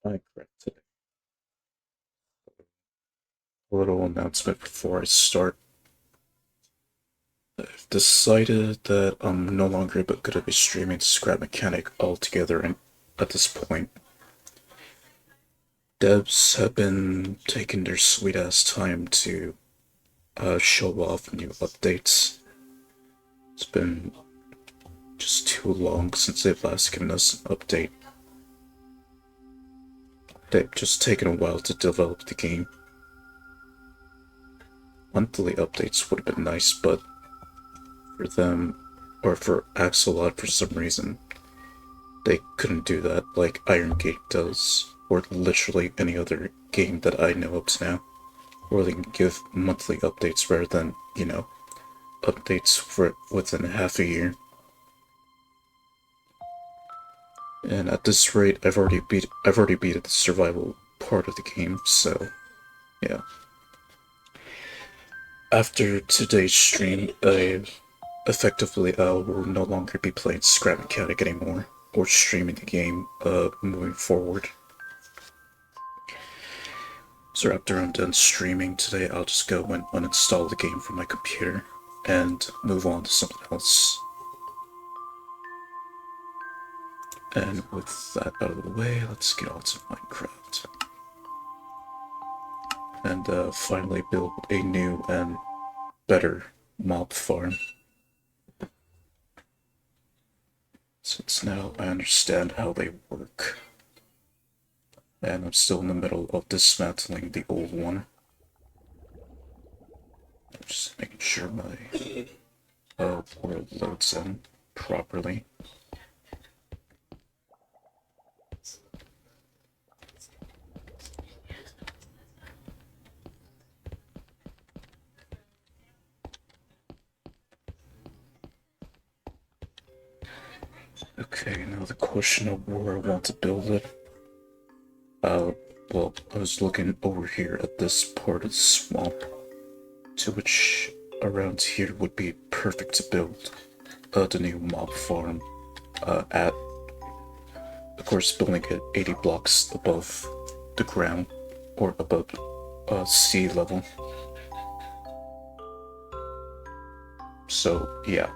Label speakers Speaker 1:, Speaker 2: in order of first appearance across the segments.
Speaker 1: I corrected a little announcement before I start. I've decided that I'm no longer going to be streaming Scrap Mechanic altogether, and at this point, devs have been taking their sweet ass time to show off new updates. It's been just too long since they've last given us an update. They've just taken a while to develop the game. Monthly updates would have been nice, but for them, or for Axolot for some reason, they couldn't do that like Iron Gate does, or literally any other game that I know up to now, where they can give monthly updates rather than, updates for within half a year. And at this rate, I've already beat the survival part of the game, so yeah. After today's stream, I effectively will no longer be playing Scrap Mechanic anymore, or streaming the game moving forward. So after I'm done streaming today, I'll just go and uninstall the game from my computer and move on to something else. And with that out of the way, let's get on to Minecraft. And finally build a new and better mob farm. Since now I understand how they work. And I'm still in the middle of dismantling the old one. Just making sure my world loads in properly. Okay, now the question of where I want to build it. Well, I was looking over here at this part of the swamp, to which around here would be perfect to build the new mob farm at, of course, building it 80 blocks above the ground, or above sea level. So, yeah.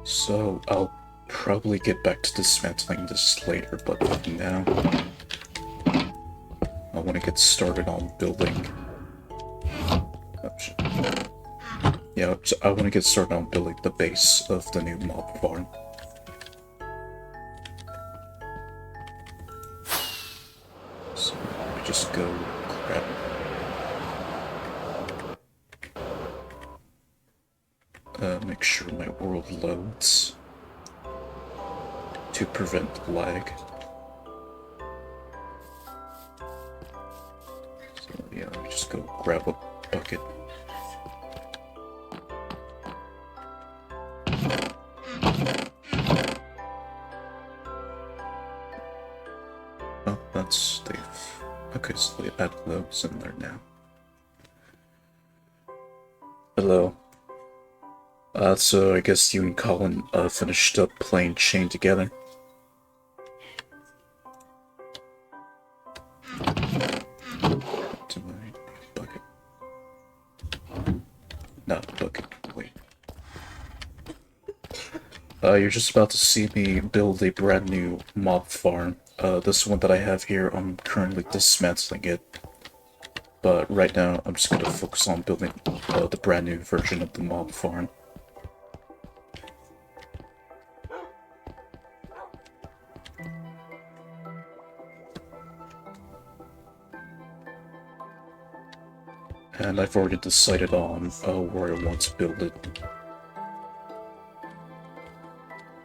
Speaker 1: So, I'll probably get back to dismantling this later, but now I want to get started on building. Yeah, I want to get started on building the base of the new mob farm. So let me just go grab. Make sure my world loads to prevent lag. So yeah, let me just go grab a bucket. Oh, that's they've. Okay, so they add those in there now. Hello. So I guess you and Colin finished up playing Chain together. To my bucket. Not bucket. Wait. You're just about to see me build a brand new mob farm. This one that I have here, I'm currently dismantling it. But right now, I'm just gonna focus on building the brand new version of the mob farm. And I've already decided on where I want to build it.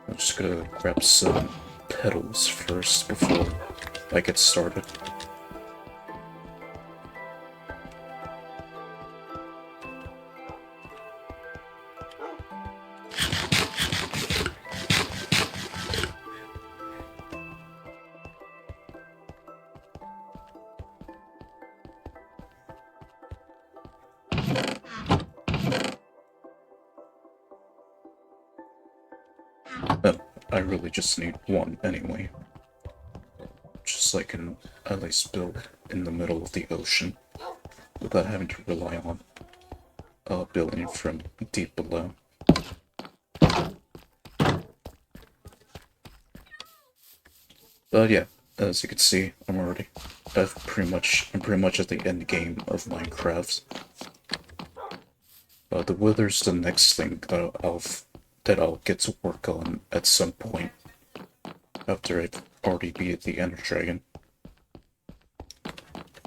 Speaker 1: I'm just gonna grab some petals first before I get started. I really just need one anyway. Just so I can at least build in the middle of the ocean without having to rely on building from deep below. But yeah, as you can see, I'm pretty much at the end game of Minecraft. The Wither's the next thing that I'll get to work on at some point after I've already beat the Ender Dragon,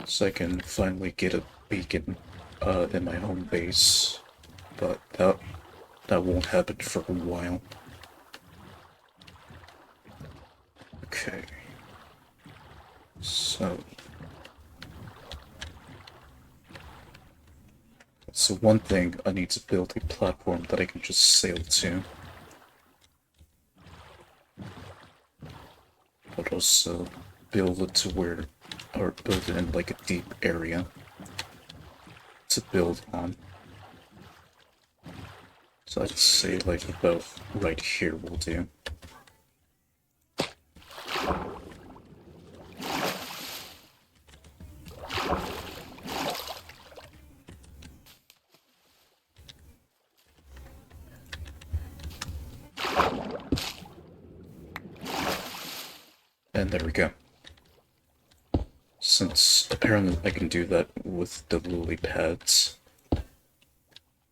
Speaker 1: so I can finally get a beacon in my home base. But that won't happen for a while. Okay. So one thing, I need to build a platform that I can just sail to. But also build it to where, or build it in like a deep area to build on. So I'd say like about right here will do. And there we go. Since apparently I can do that with the lily pads,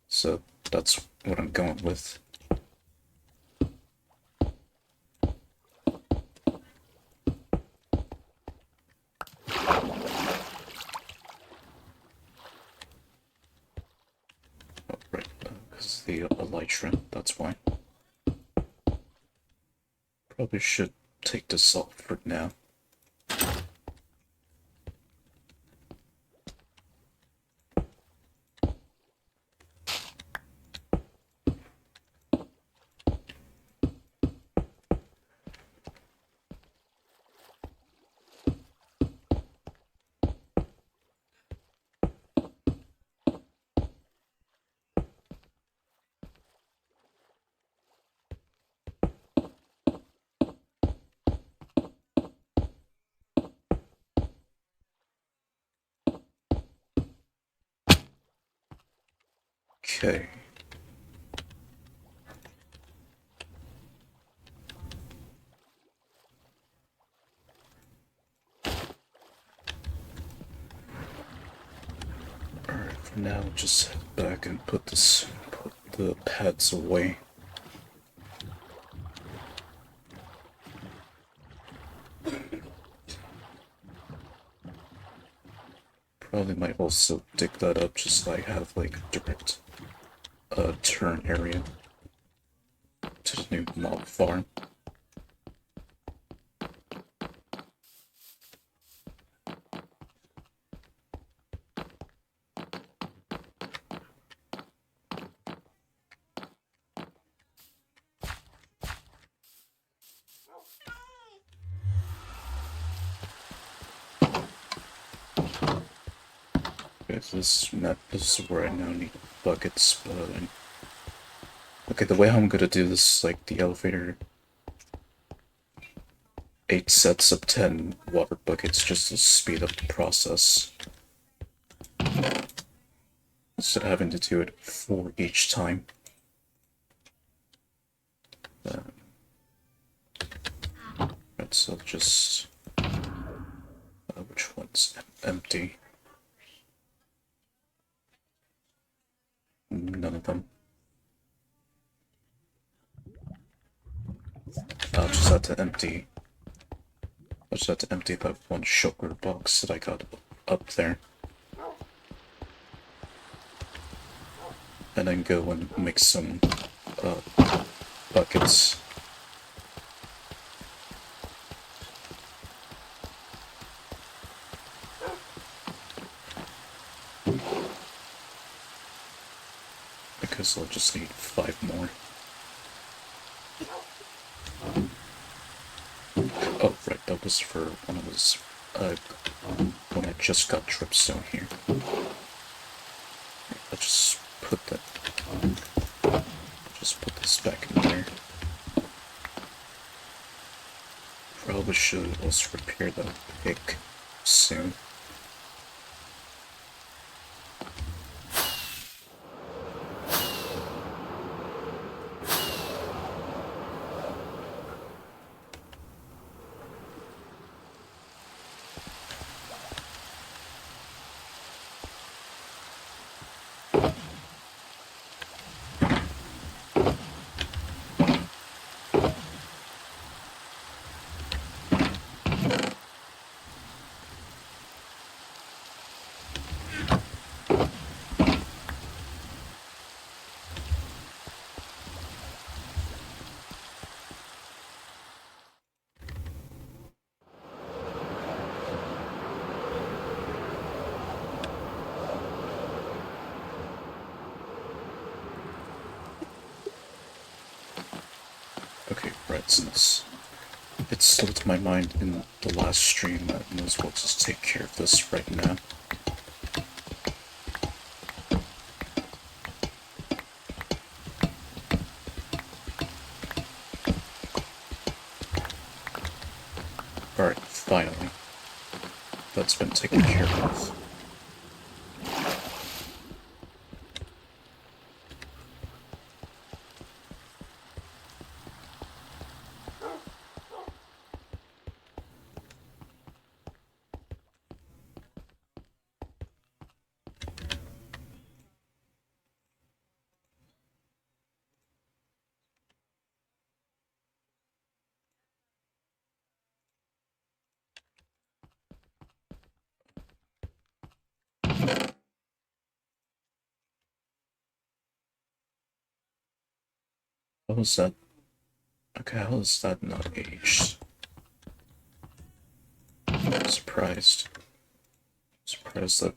Speaker 1: so that's what I'm going with. Oh, right, because the elytra, that's why. Probably should take this off for now. Okay. Alright, for now, just head back and put the pads away. Probably might also dig that up just so I have like a direct turn area to the new mob farm. Okay, so this is where I now need buckets, but okay, the way I'm gonna do this is like the elevator, 8 sets of 10 water buckets just to speed up the process. Instead of having to do it 4 each time. Right, so just which one's empty? None of them. I'll just have to empty. I'll just have to empty that one sugar box that I got up there. And then go and make some buckets. Because I'll just need 5 more. Oh, right, that was for when I was, when I just got dripstone here. I'll just put that, just put this back in there. probably should also repair that pick soon. Okay, right, since it slipped my mind in the last stream, I might as well just take care of this right now. Alright, finally. That's been taken care of. How was that? Okay, how is that not aged? I'm surprised. Surprised that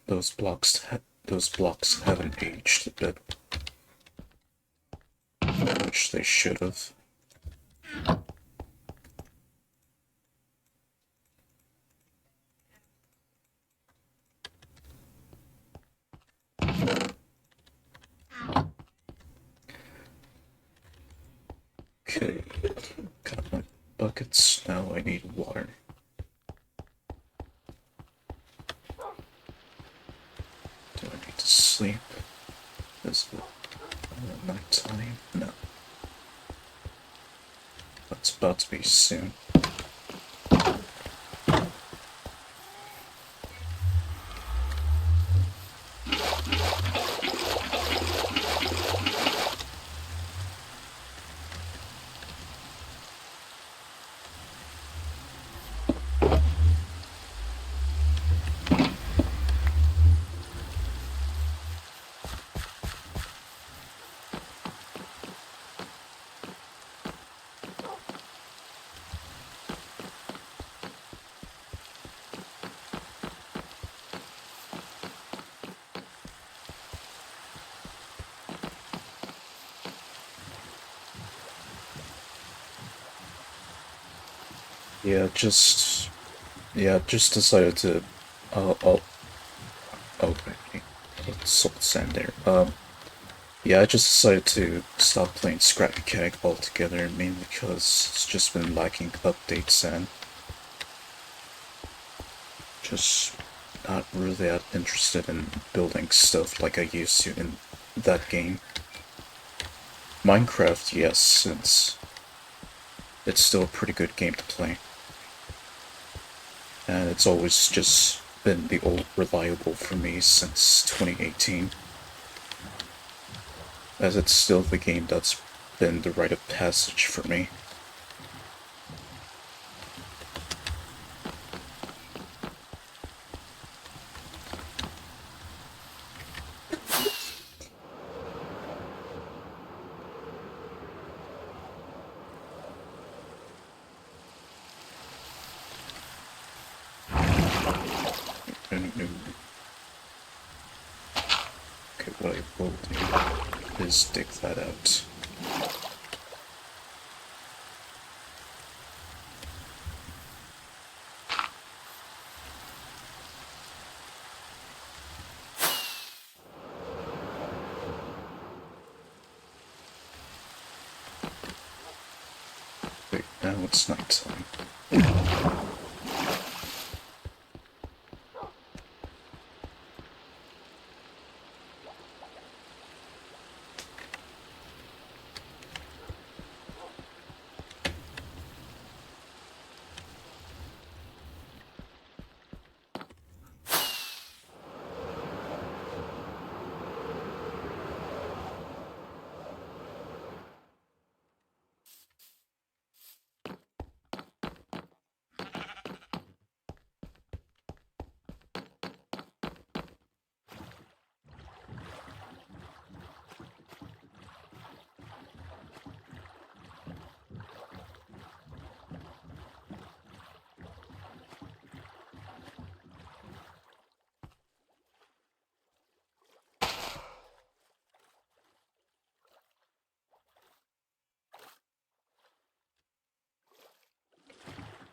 Speaker 1: those blocks haven't aged a bit, which they should have. Okay, got my buckets. Now I need water. Do I need to sleep? Is it nighttime? No. That's about to be soon. Just decided to, oh, okay, salt sand there. Yeah, I just decided to stop playing Scrappy Keg altogether, mainly because it's just been lacking updates and just not really that interested in building stuff like I used to in that game. Minecraft, yes, since it's still a pretty good game to play. And it's always just been the old reliable for me since 2018. As it's still the game that's been the rite of passage for me. Okay, what I will do is dig that out. Wait, Now it's nighttime.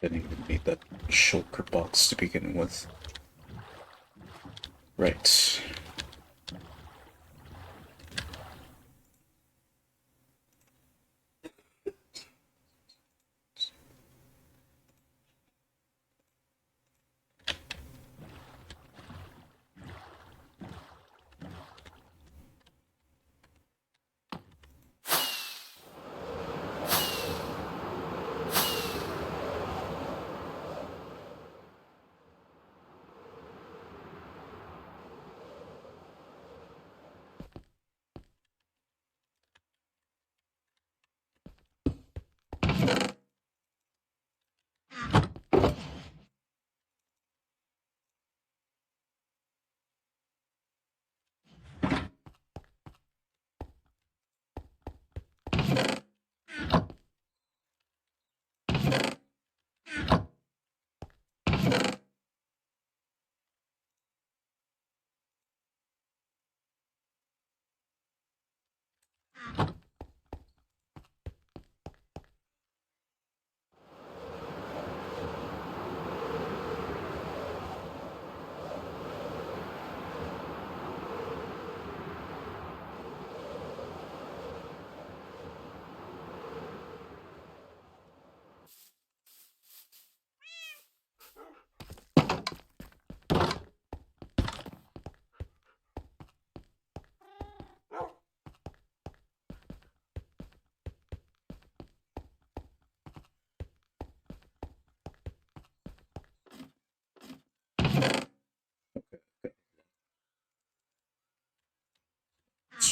Speaker 1: Didn't even need that shulker box to begin with. Right.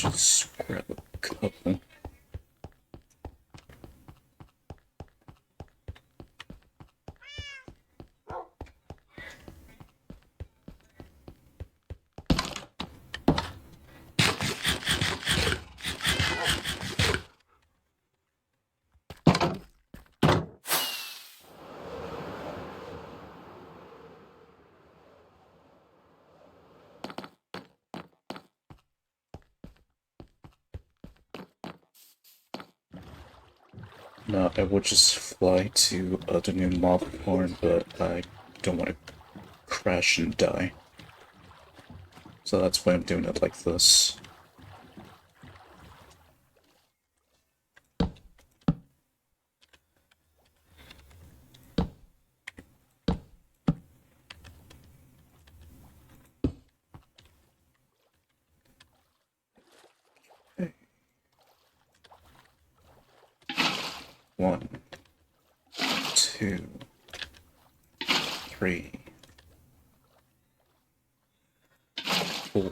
Speaker 1: Let's just grab a couple. No, I would just fly to the new mob farm, but I don't want to crash and die. So that's why I'm doing it like this. Okay. 1, 2, 3, 4.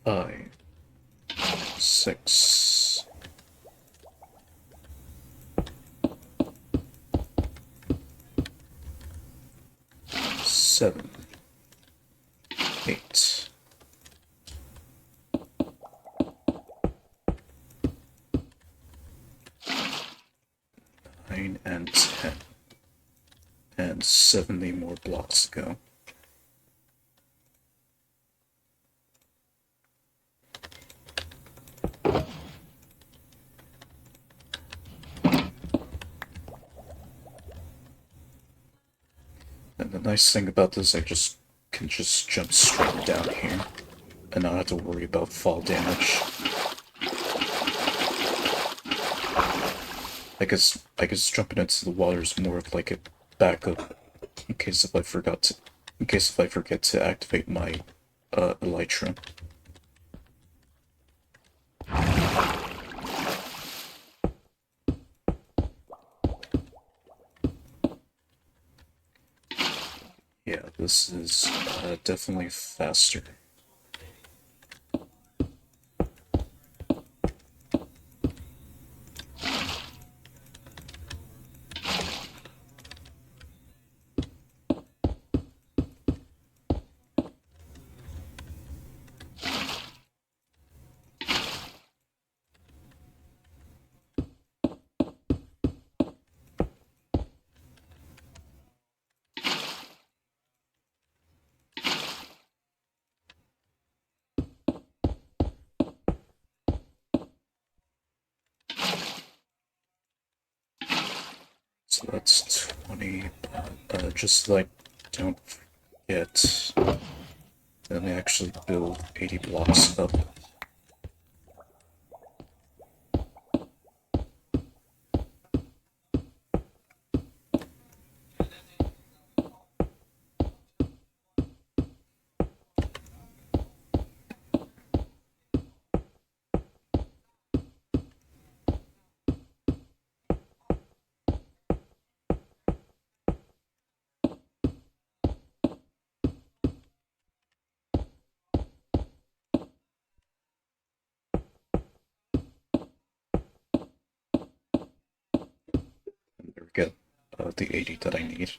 Speaker 1: 5, 6, 7, 8, 9, and 10. And 70 more blocks to go. And the nice thing about this, I just can just jump straight down here and not have to worry about fall damage. I guess jumping into the water is more of like a backup in case if I forget to activate my elytra. Yeah, this is definitely faster. So that's 20, just so I don't forget, let me actually build 80 blocks up. And there we go, the 80 that I need.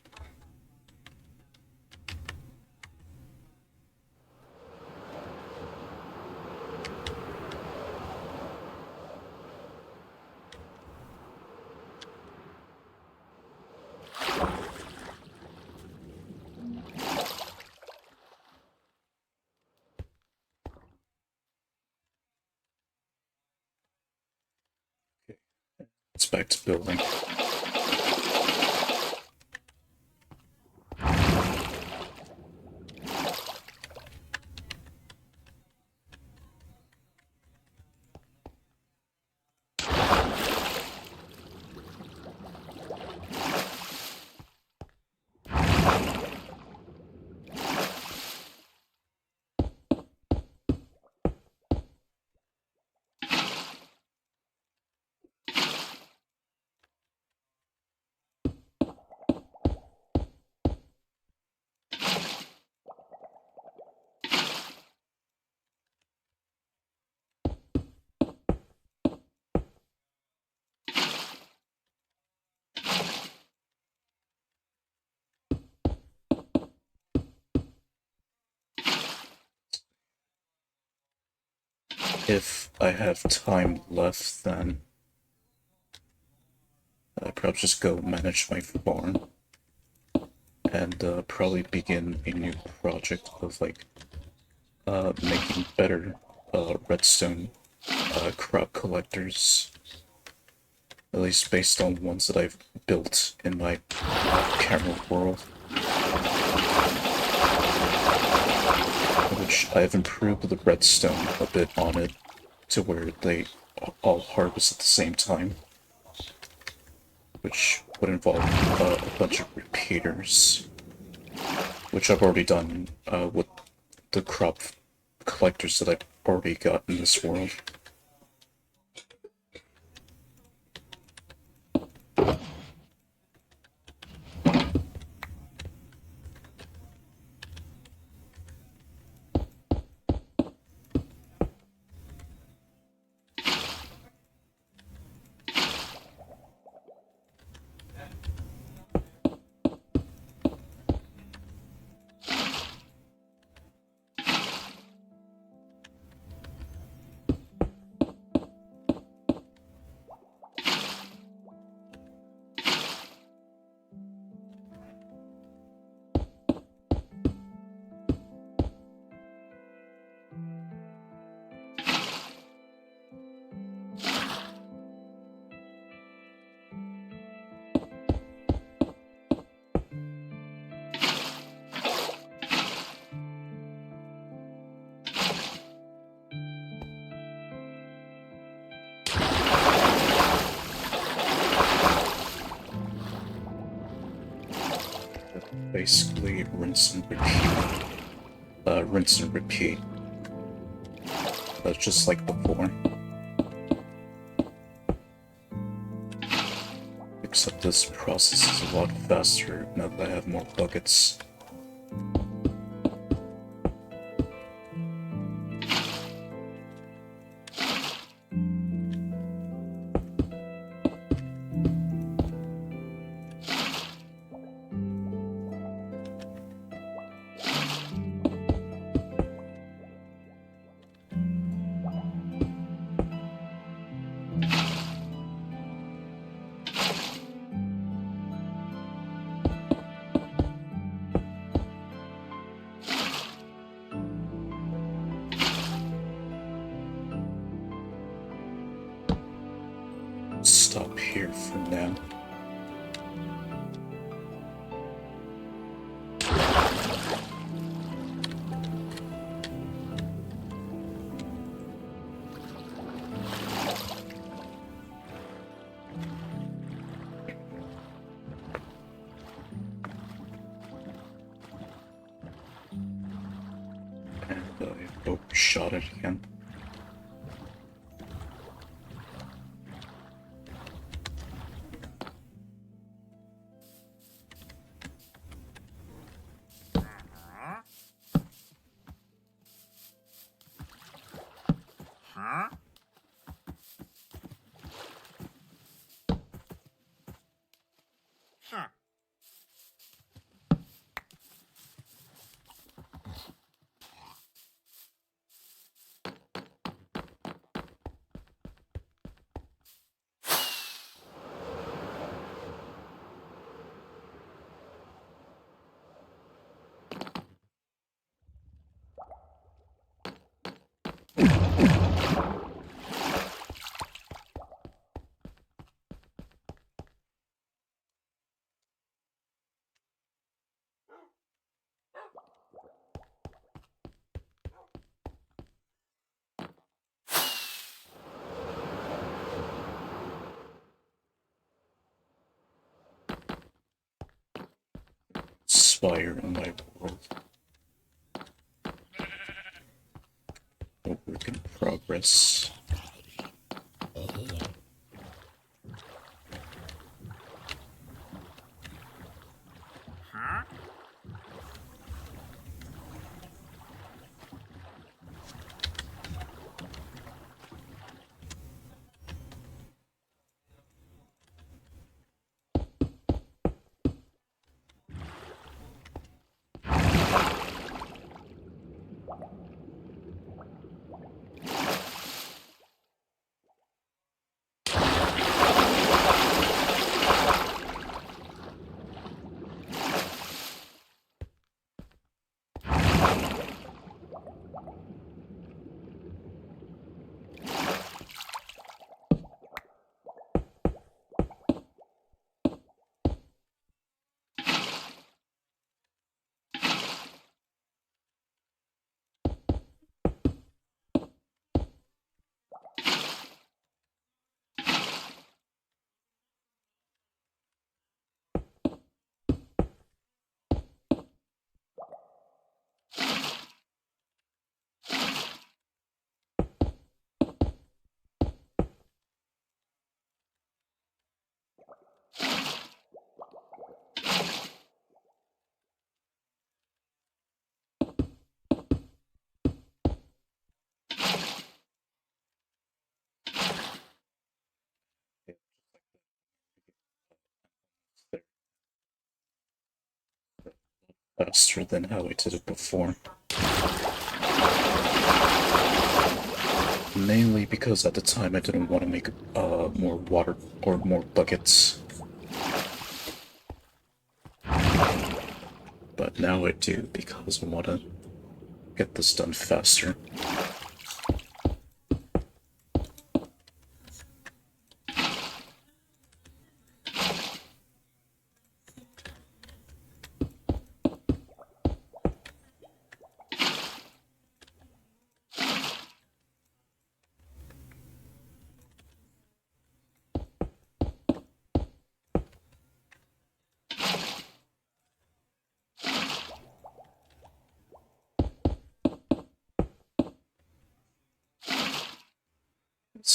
Speaker 1: Okay, it's back to building. If I have time left, then I'd probably just go manage my farm and probably begin a new project of like making better redstone crop collectors, at least based on ones that I've built in my camera world, which I've improved the redstone a bit on it to where they all harvest at the same time, which would involve a bunch of repeaters, which I've already done with the crop collectors that I've already got in this world. Basically, rinse and repeat. Rinse and repeat. Just like before. Except this process is a lot faster now that I have more buckets. Stop here for now. And I overshot it again. Spire in my world. A work in progress. Faster than how I did it before. Mainly because at the time I didn't want to make more water or more buckets. But now I do because I want to get this done faster.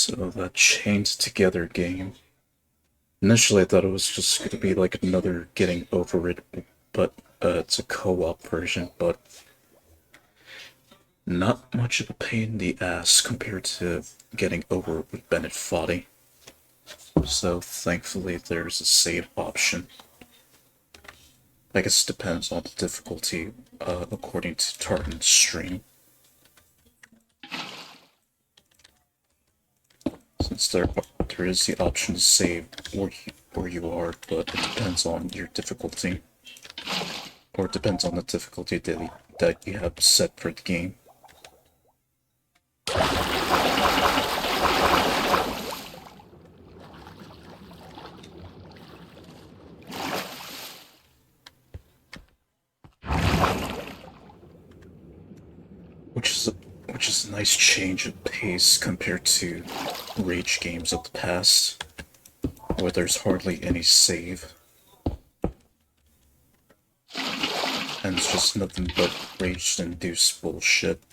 Speaker 1: So that chained together game. Initially I thought it was just gonna be like another getting over it, but it's a co-op version, but not much of a pain in the ass compared to getting over it with Bennett Foddy. So thankfully there's a save option. I guess it depends on the difficulty, according to Tartan's stream. Since there is the option to save where you are, but it depends on your difficulty. Or it depends on the difficulty that you have set for the game. Which is a nice change of pace compared to Rage games of the past, where there's hardly any save. And it's just nothing but rage-induced bullshit.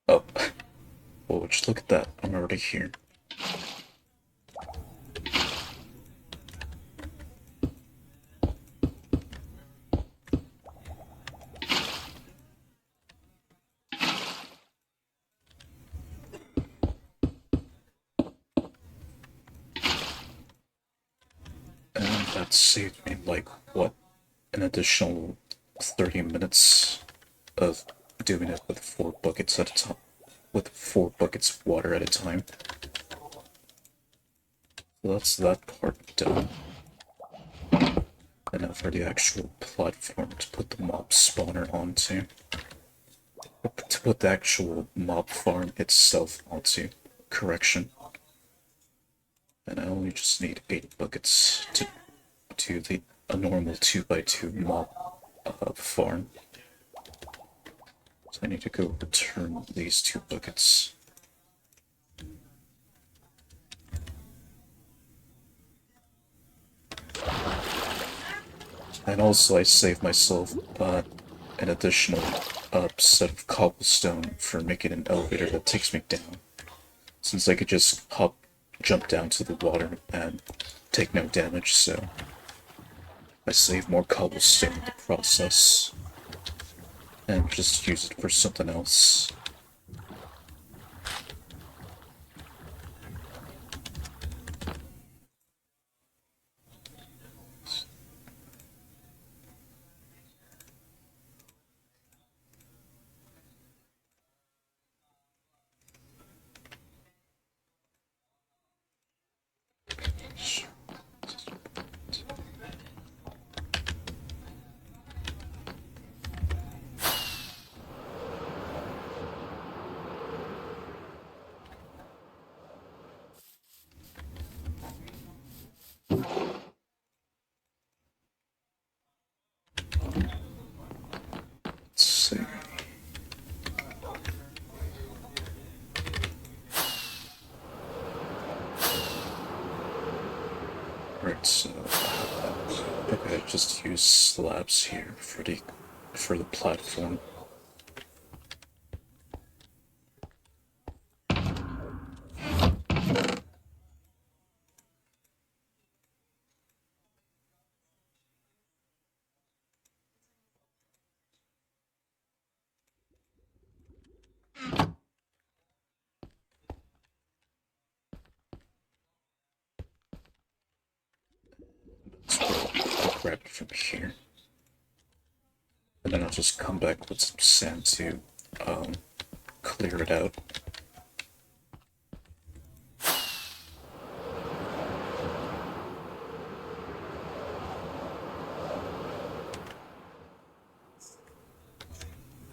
Speaker 1: Oh, well, just look at that. I'm already here. And that saved me, like, what, an additional 30 minutes of doing it with 4 buckets at a time. With 4 buckets of water at a time. So that's that part done. And now for the actual platform to put the mob spawner onto. To put the actual mob farm itself onto. Correction. And I only just need 8 buckets to do a normal 2x2 mob farm. So I need to go return these 2 buckets. And also I saved myself an additional set of cobblestone for making an elevator that takes me down. Since I could just jump down to the water and take no damage, so I saved more cobblestone in the process. And just use it for something else. Let's see. Right, so okay, just use slabs here for the platform. I'll grab it from here. And then I'll just come back with some sand to clear it out.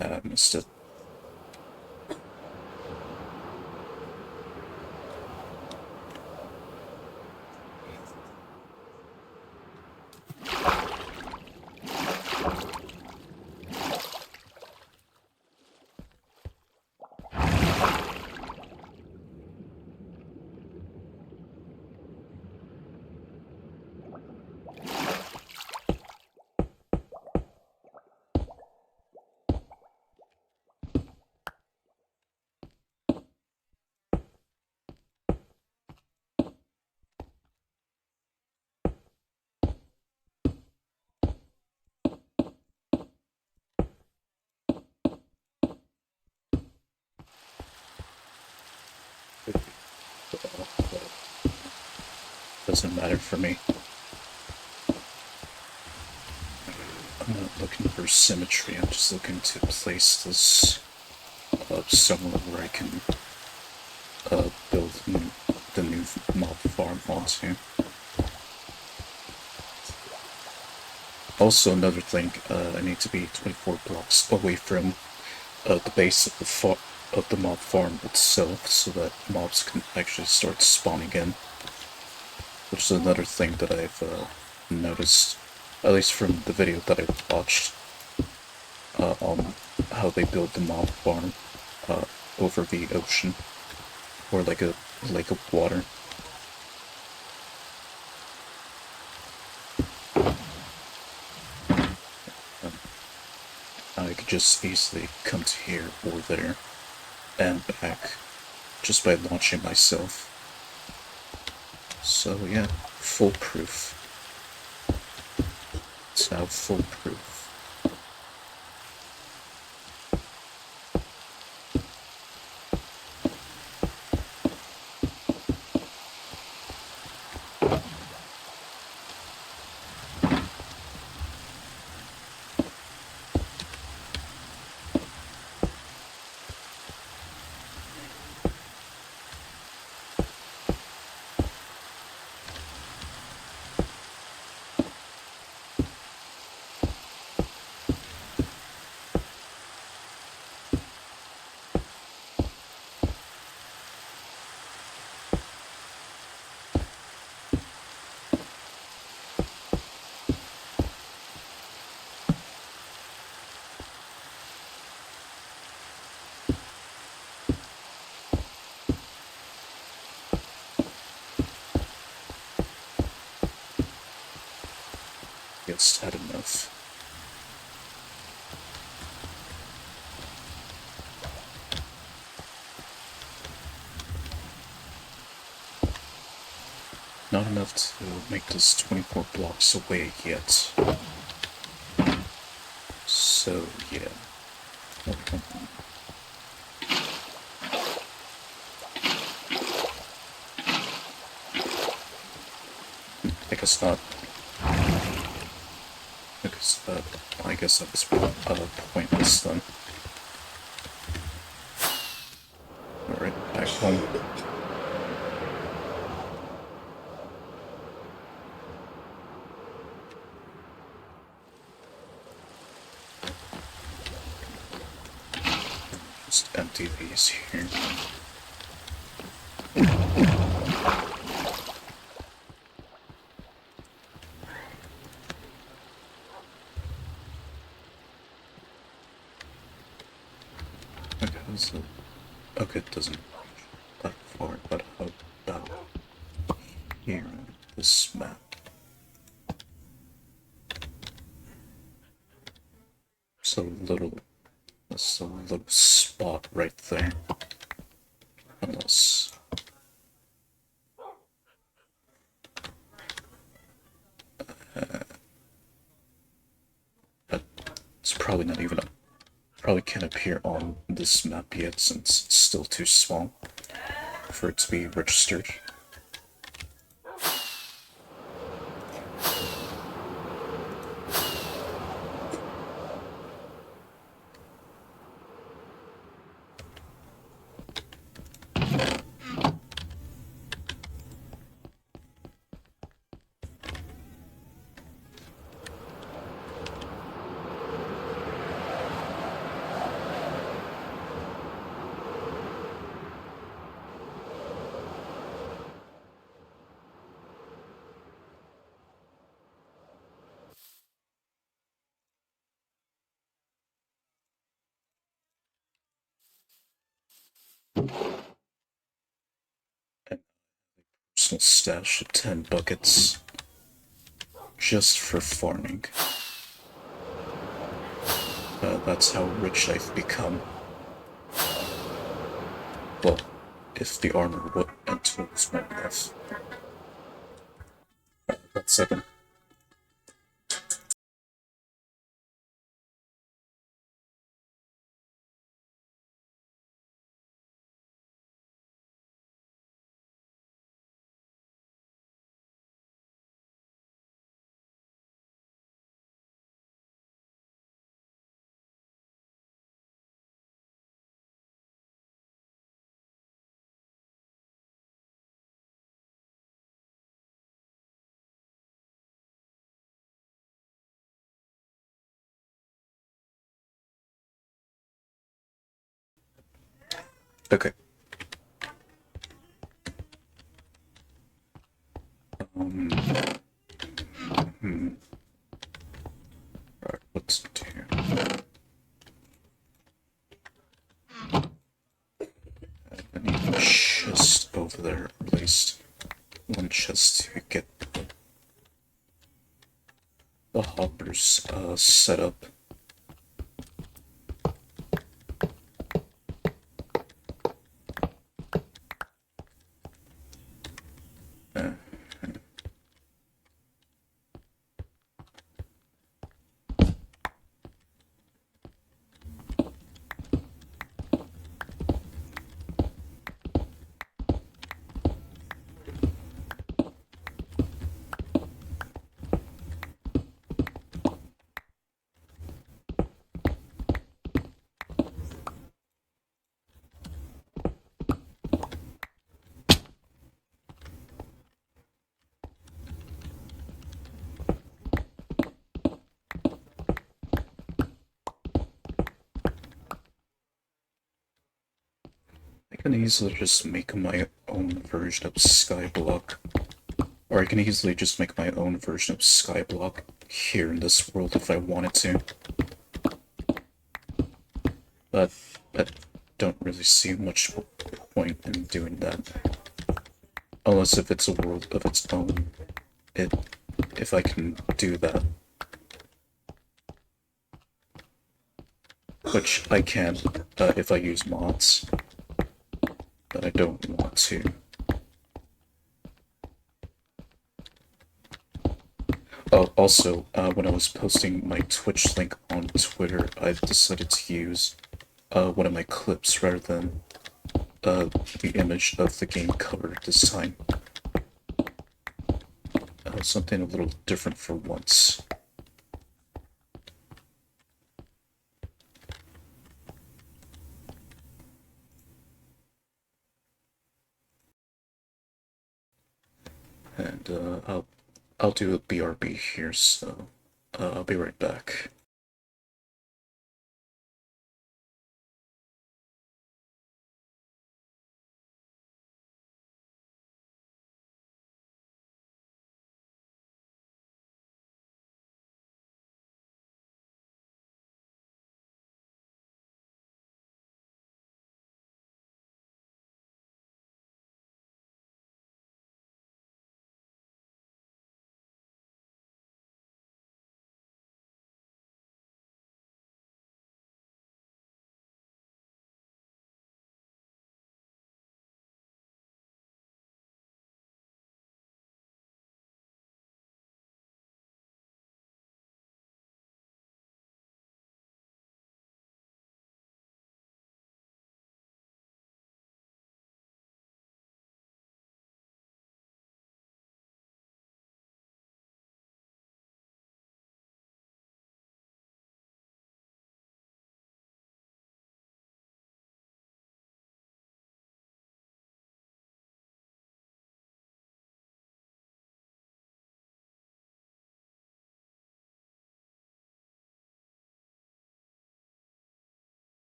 Speaker 1: I missed it. doesn't matter for me. I'm not looking for symmetry, I'm just looking to place this somewhere where I can build the new mob farm onto. Also, another thing, I need to be 24 blocks away from the base of the mob farm itself, so that mobs can actually start spawning in. Which is another thing that I've noticed, at least from the video that I've watched, on how they build the mob farm over the ocean, or like a lake of water. I could just easily come to here or there and back just by launching myself. So yeah, foolproof. It's now foolproof. Just had enough. Not enough to make this 24 blocks away yet. So, yeah. I guess not. I guess that was pointless then. Alright, back home. Just empty these here. Okay, it doesn't reach that far, but how about here on this map? There's a little spot right there. Unless it's probably not even probably can't appear on this map yet since it's still too small for it to be registered. And personal stash of 10 buckets just for farming. That's how rich I've become. Well, if the armor and tools weren't enough. 1 second. Okay. Alright, let's do. I need a chest over there, at least one chest to get the hoppers set up. I can easily just make my own version of Skyblock. Or I can easily just make my own version of Skyblock here in this world if I wanted to. But I don't really see much point in doing that. Unless if it's a world of its own. If I can do that. Which I can if I use mods. But I don't want to. Oh, also, when I was posting my Twitch link on Twitter, I decided to use one of my clips rather than the image of the game cover this time. Something a little different for once. And I'll do a BRB here, so I'll be right back.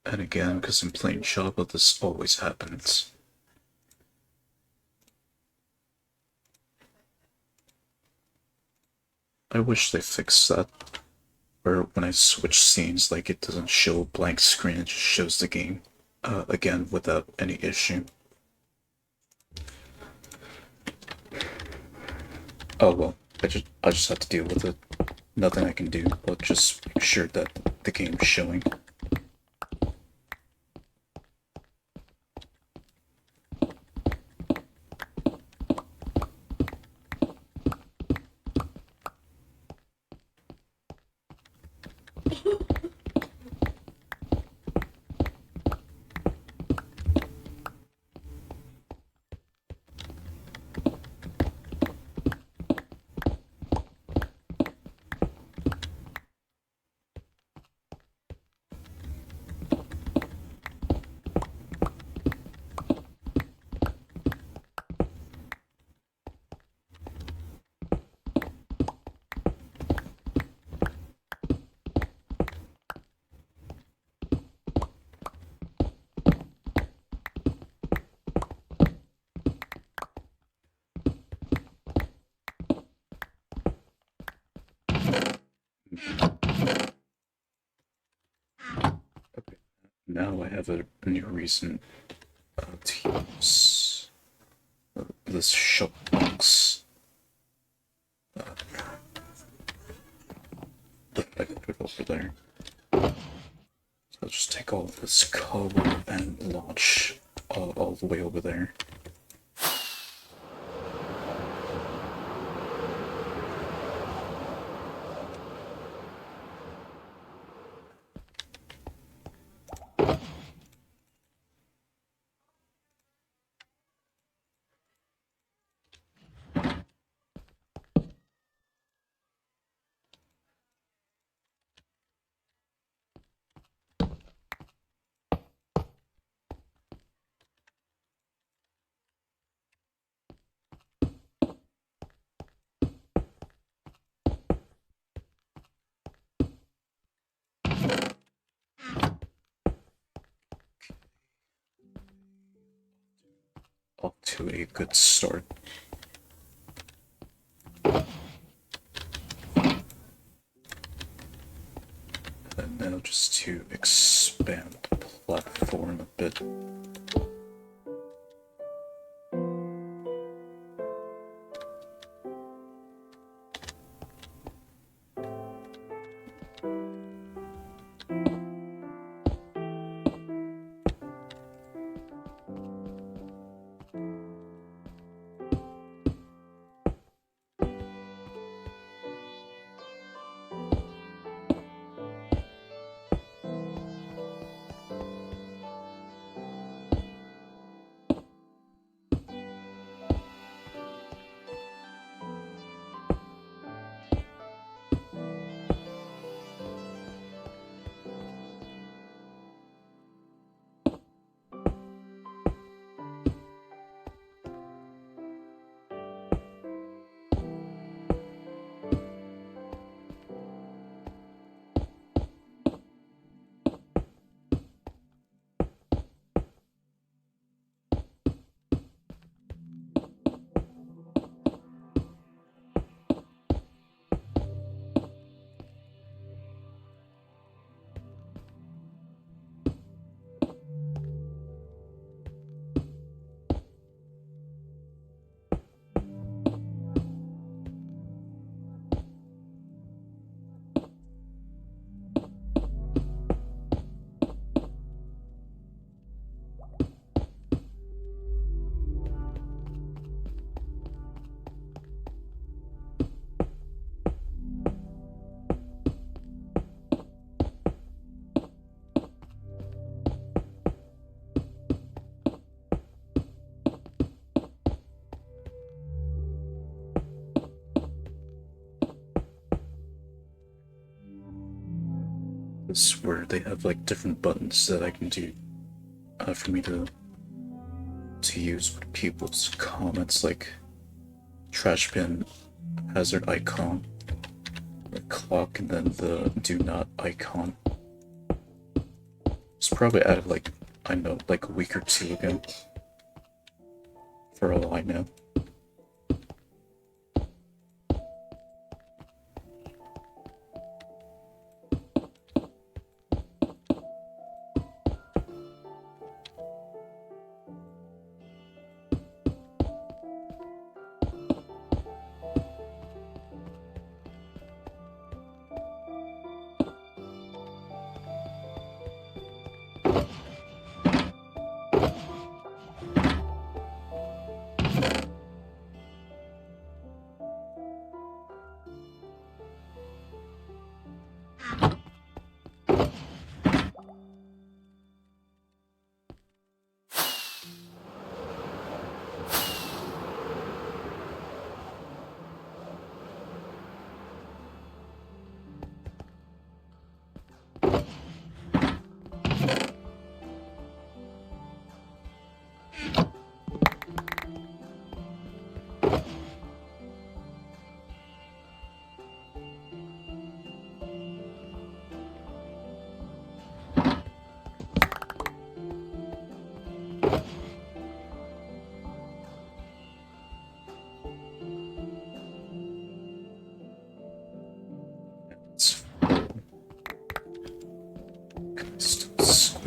Speaker 1: And again, because I'm playing Java, this always happens. I wish they fixed that. Where when I switch scenes, like it doesn't show a blank screen, it just shows the game again without any issue. Oh well, I just have to deal with it. Nothing I can do but just make sure that the game's showing. Okay, now I have a new reason to use this shop box. I can put it over there. So I'll just take all this cover and launch all the way over there. Off to a good start. And now just to expand the platform a bit. This is where they have like different buttons that I can do for me to use with people's comments, like trash bin hazard icon, the clock, and then the do not icon. It's probably added like, I know, like a week or two ago, for all I know.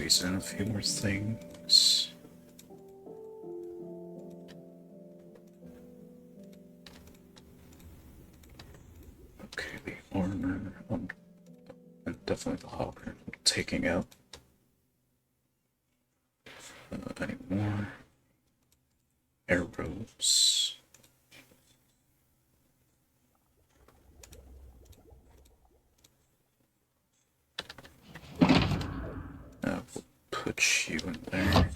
Speaker 1: squeeze in a few more things. Okay, the armor, and definitely the hopper I'm taking out. Any more arrows? We'll put you in there.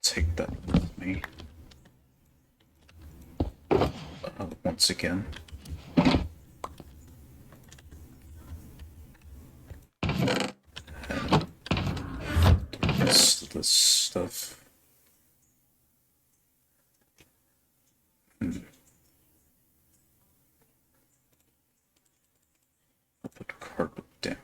Speaker 1: Take that with me. Once again. And the rest of this stuff. I'll put carpet down.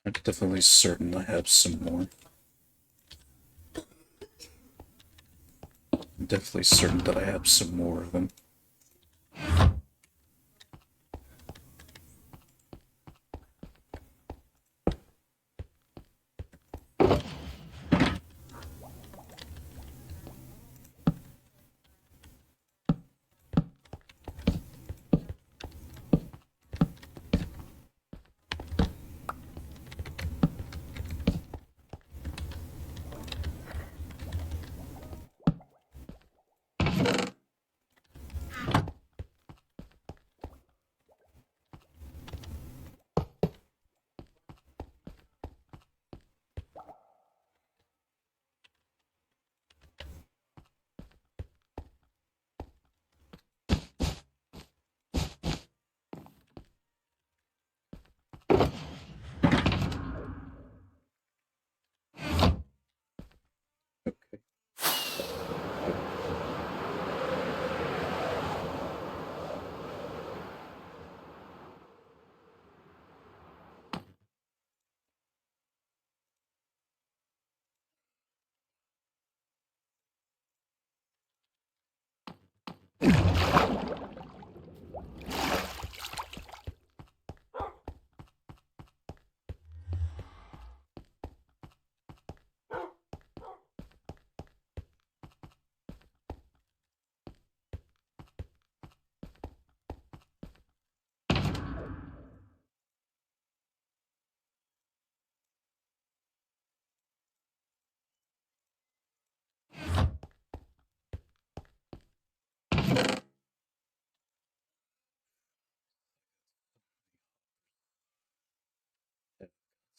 Speaker 1: I'm definitely certain I have some more. I'm definitely certain that I have some more of them.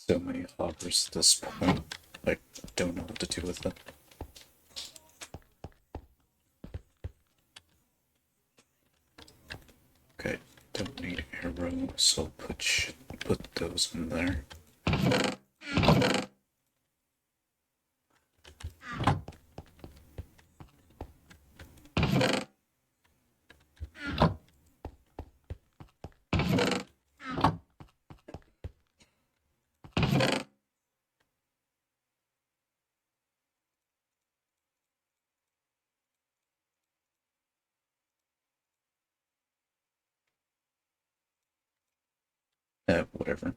Speaker 1: So many hoppers at this point. I don't know what to do with it. Okay, don't need arrows, so put those in there. Whatever.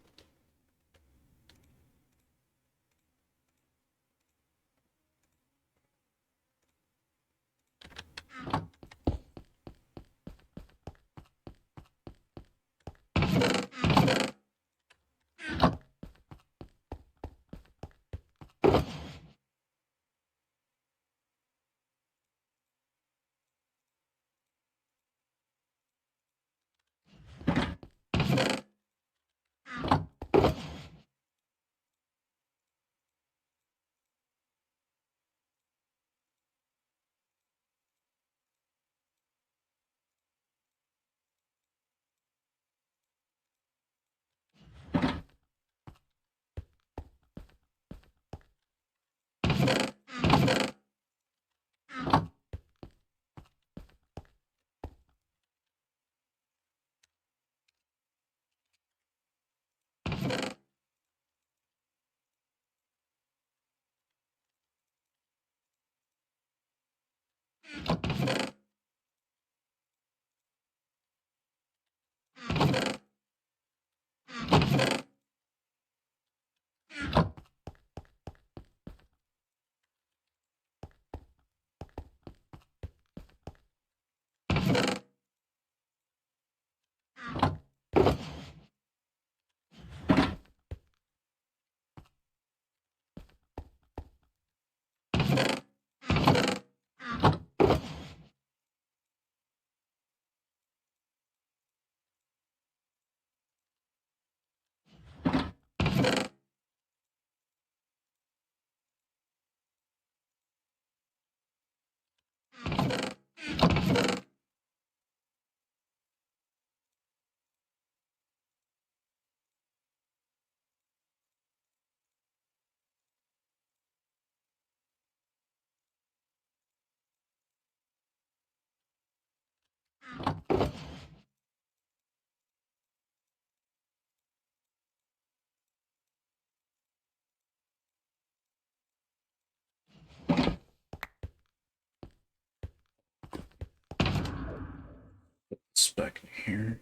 Speaker 1: Put this back in here.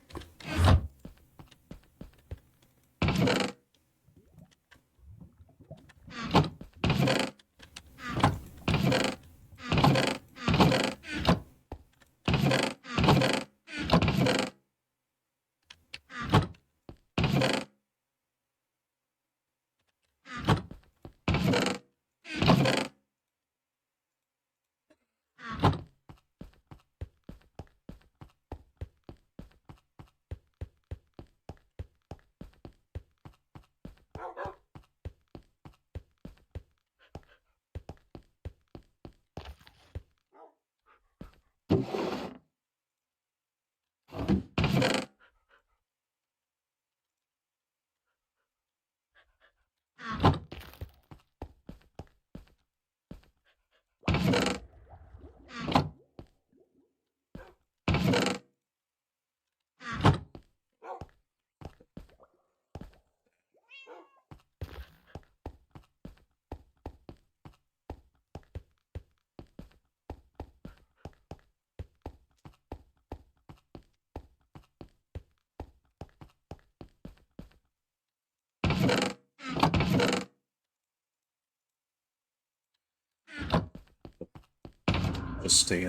Speaker 1: Just a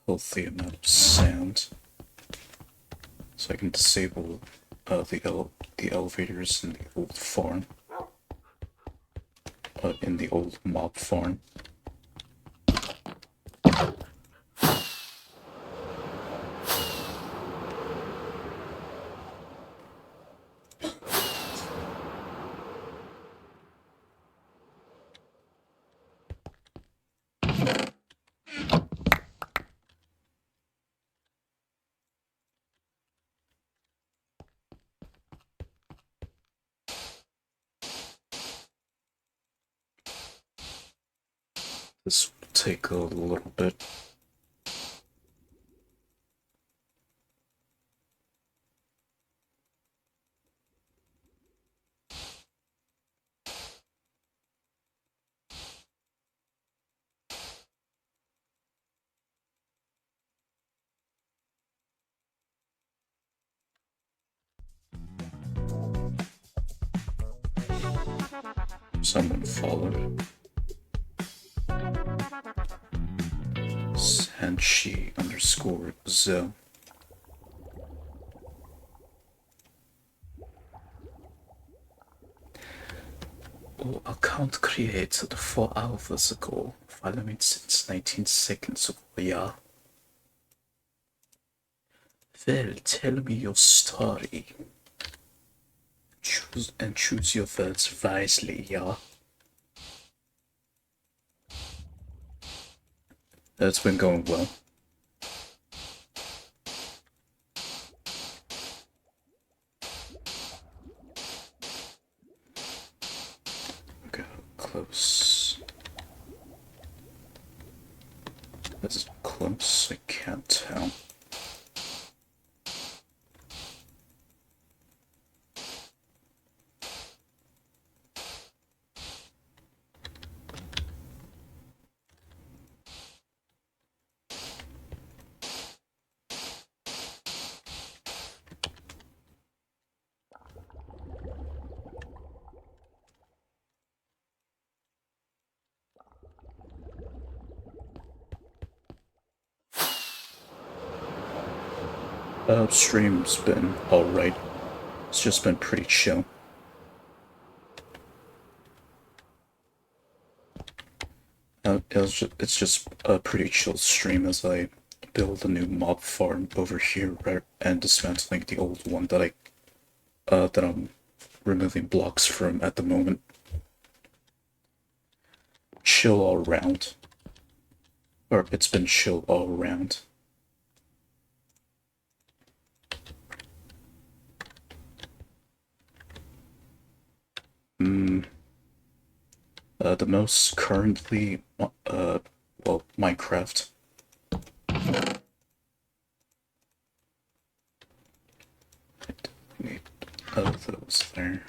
Speaker 1: healthy amount of sand, so I can disable the elevators in the old farm, in the old mob farm. This will take a little bit. Someone followed. Sanchi underscore Zo. Oh, account created 4 hours ago. Following since 19 seconds ago, yeah. Well, tell me your story. Choose your words wisely, yeah. That's been going well. Go close. That's close, I can't tell. Stream's been alright. It's just been pretty chill. It's just a pretty chill stream as I build a new mob farm over here and dismantling the old one that I'm removing blocks from at the moment. Chill all around. Or it's been chill all around. The most currently, well, Minecraft. Need those there.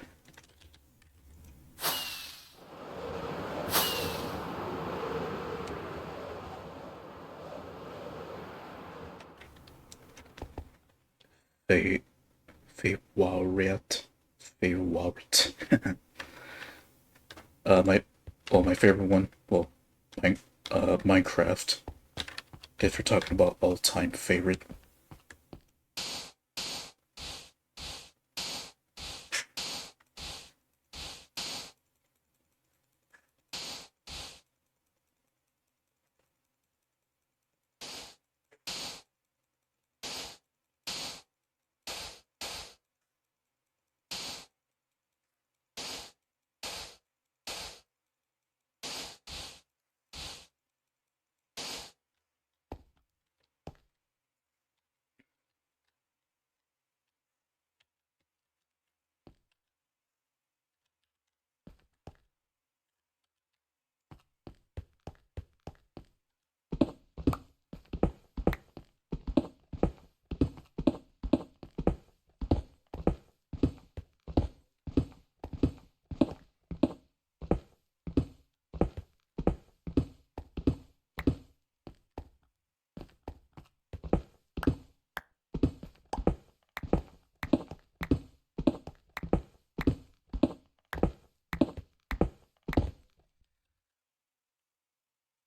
Speaker 1: Favorite. My favorite one, Minecraft. If you're talking about all-time favorite.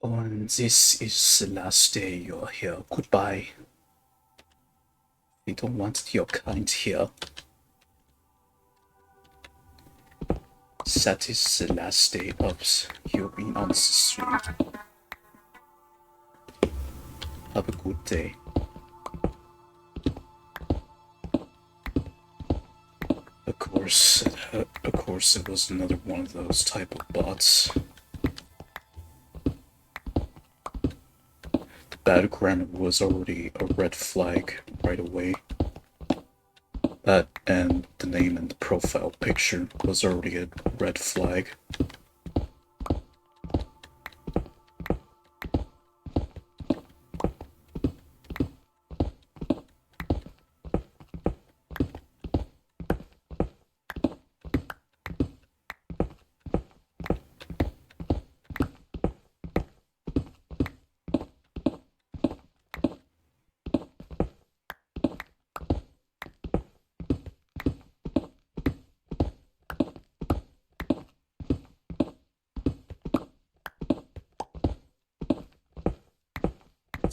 Speaker 1: And this is the last day you're here. Goodbye. We don't want your kind here. That is the last day of you being on the street. Have a good day. Of course, it was another one of those type of bots. The bad grammar was already a red flag right away. That and the name and the profile picture was already a red flag.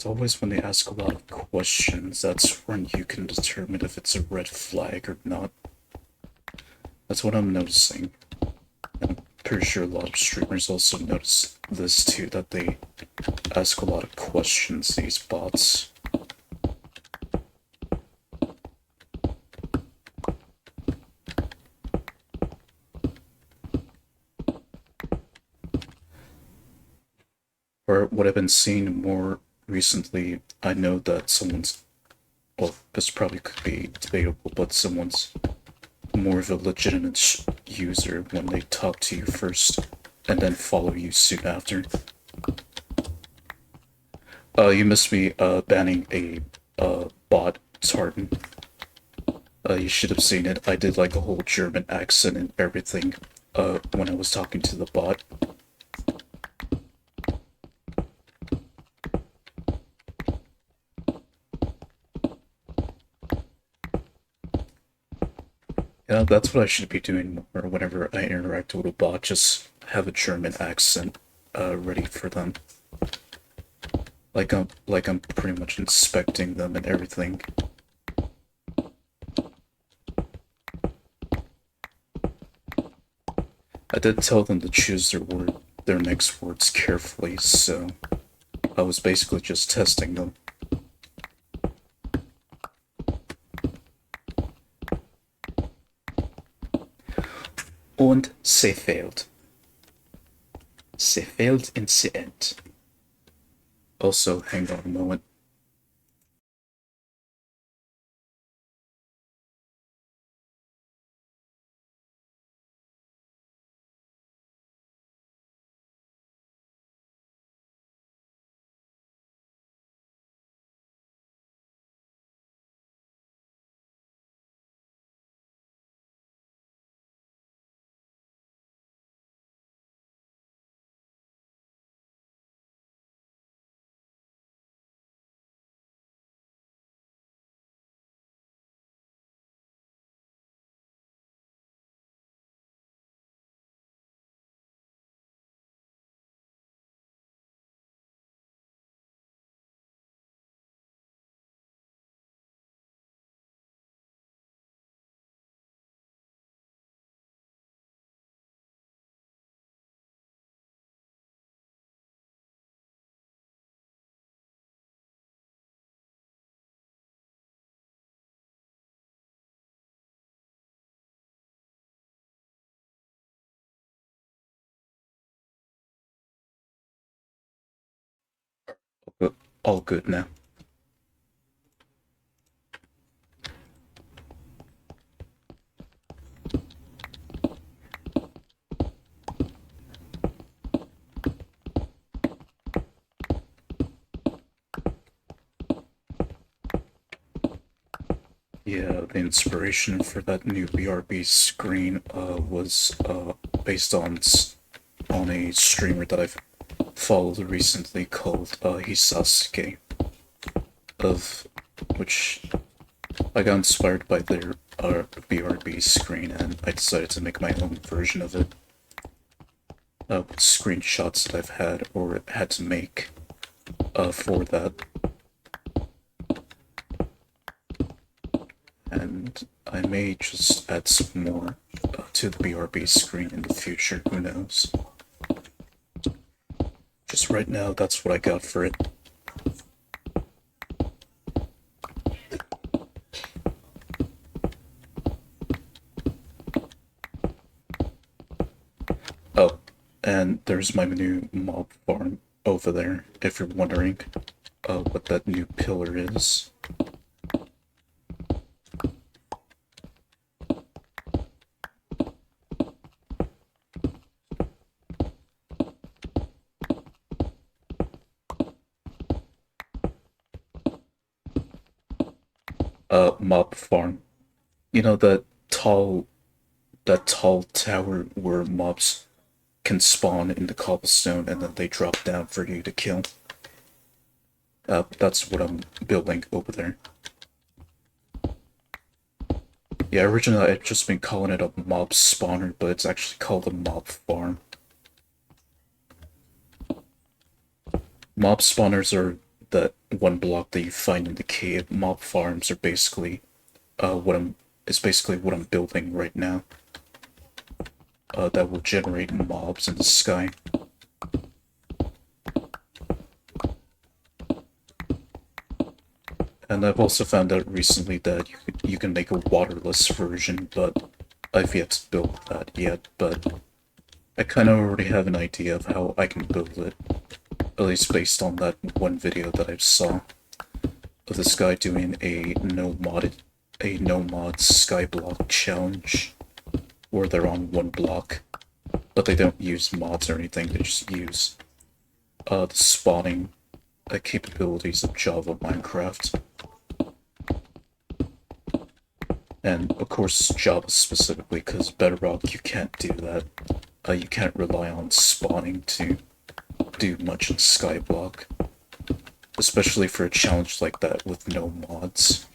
Speaker 1: it's always when they ask a lot of questions, that's when you can determine if it's a red flag or not. That's what I'm noticing. And I'm pretty sure a lot of streamers also notice this too, that they ask a lot of questions, these bots. Or what I've been seeing more recently, I know that someone's, well, this probably could be debatable, but someone's more of a legitimate user when they talk to you first and then follow you soon after. You missed me banning a bot, Tartan. You should have seen it. I did like a whole German accent and everything when I was talking to the bot. Yeah, that's what I should be doing more whenever I interact with a bot. Just have a German accent ready for them. Like I'm pretty much inspecting them and everything. I did tell them to choose their next words carefully, so I was basically just testing them. Und sie failed. Sie failed in the end. Also, hang on a moment. All good now. Yeah, the inspiration for that new BRB screen was based on a streamer that I've followed recently called Hisasuke, of which I got inspired by their BRB screen and I decided to make my own version of it. With screenshots that I've had or had to make for that. And I may just add some more to the BRB screen in the future, who knows. Just right now, that's what I got for it. Oh, and there's my new mob farm over there, if you're wondering what that new pillar is. Mob farm. You know that tall tower where mobs can spawn in the cobblestone and then they drop down for you to kill. That's what I'm building over there. Yeah, originally I'd just been calling it a mob spawner, but it's actually called a mob farm. Mob spawners are that one block that you find in the cave mob farms are basically what I'm building right now. That will generate mobs in the sky. And I've also found out recently that you can make a waterless version, but I've yet to build that yet, but I kind of already have an idea of how I can build it, at least based on that one video that I saw of this guy doing a no mod skyblock challenge, where they're on one block, but they don't use mods or anything, they just use the spawning capabilities of Java Minecraft. And of course Java specifically, because Bedrock you can't do that. You can't rely on spawning to do much in Skyblock, especially for a challenge like that with no mods.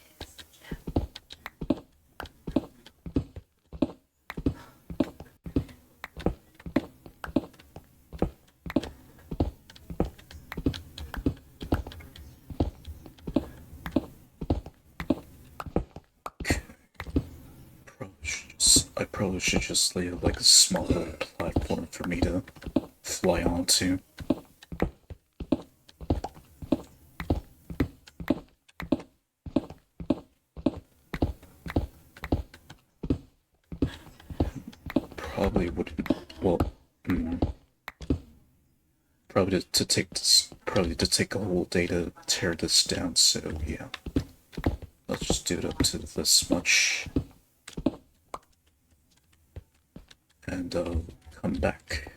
Speaker 1: I probably should just lay like a small little platform for me to fly onto. Probably wouldn't. Well, probably to take this. Probably to take a whole day to tear this down. So yeah, let's just do it up to this much. And come back.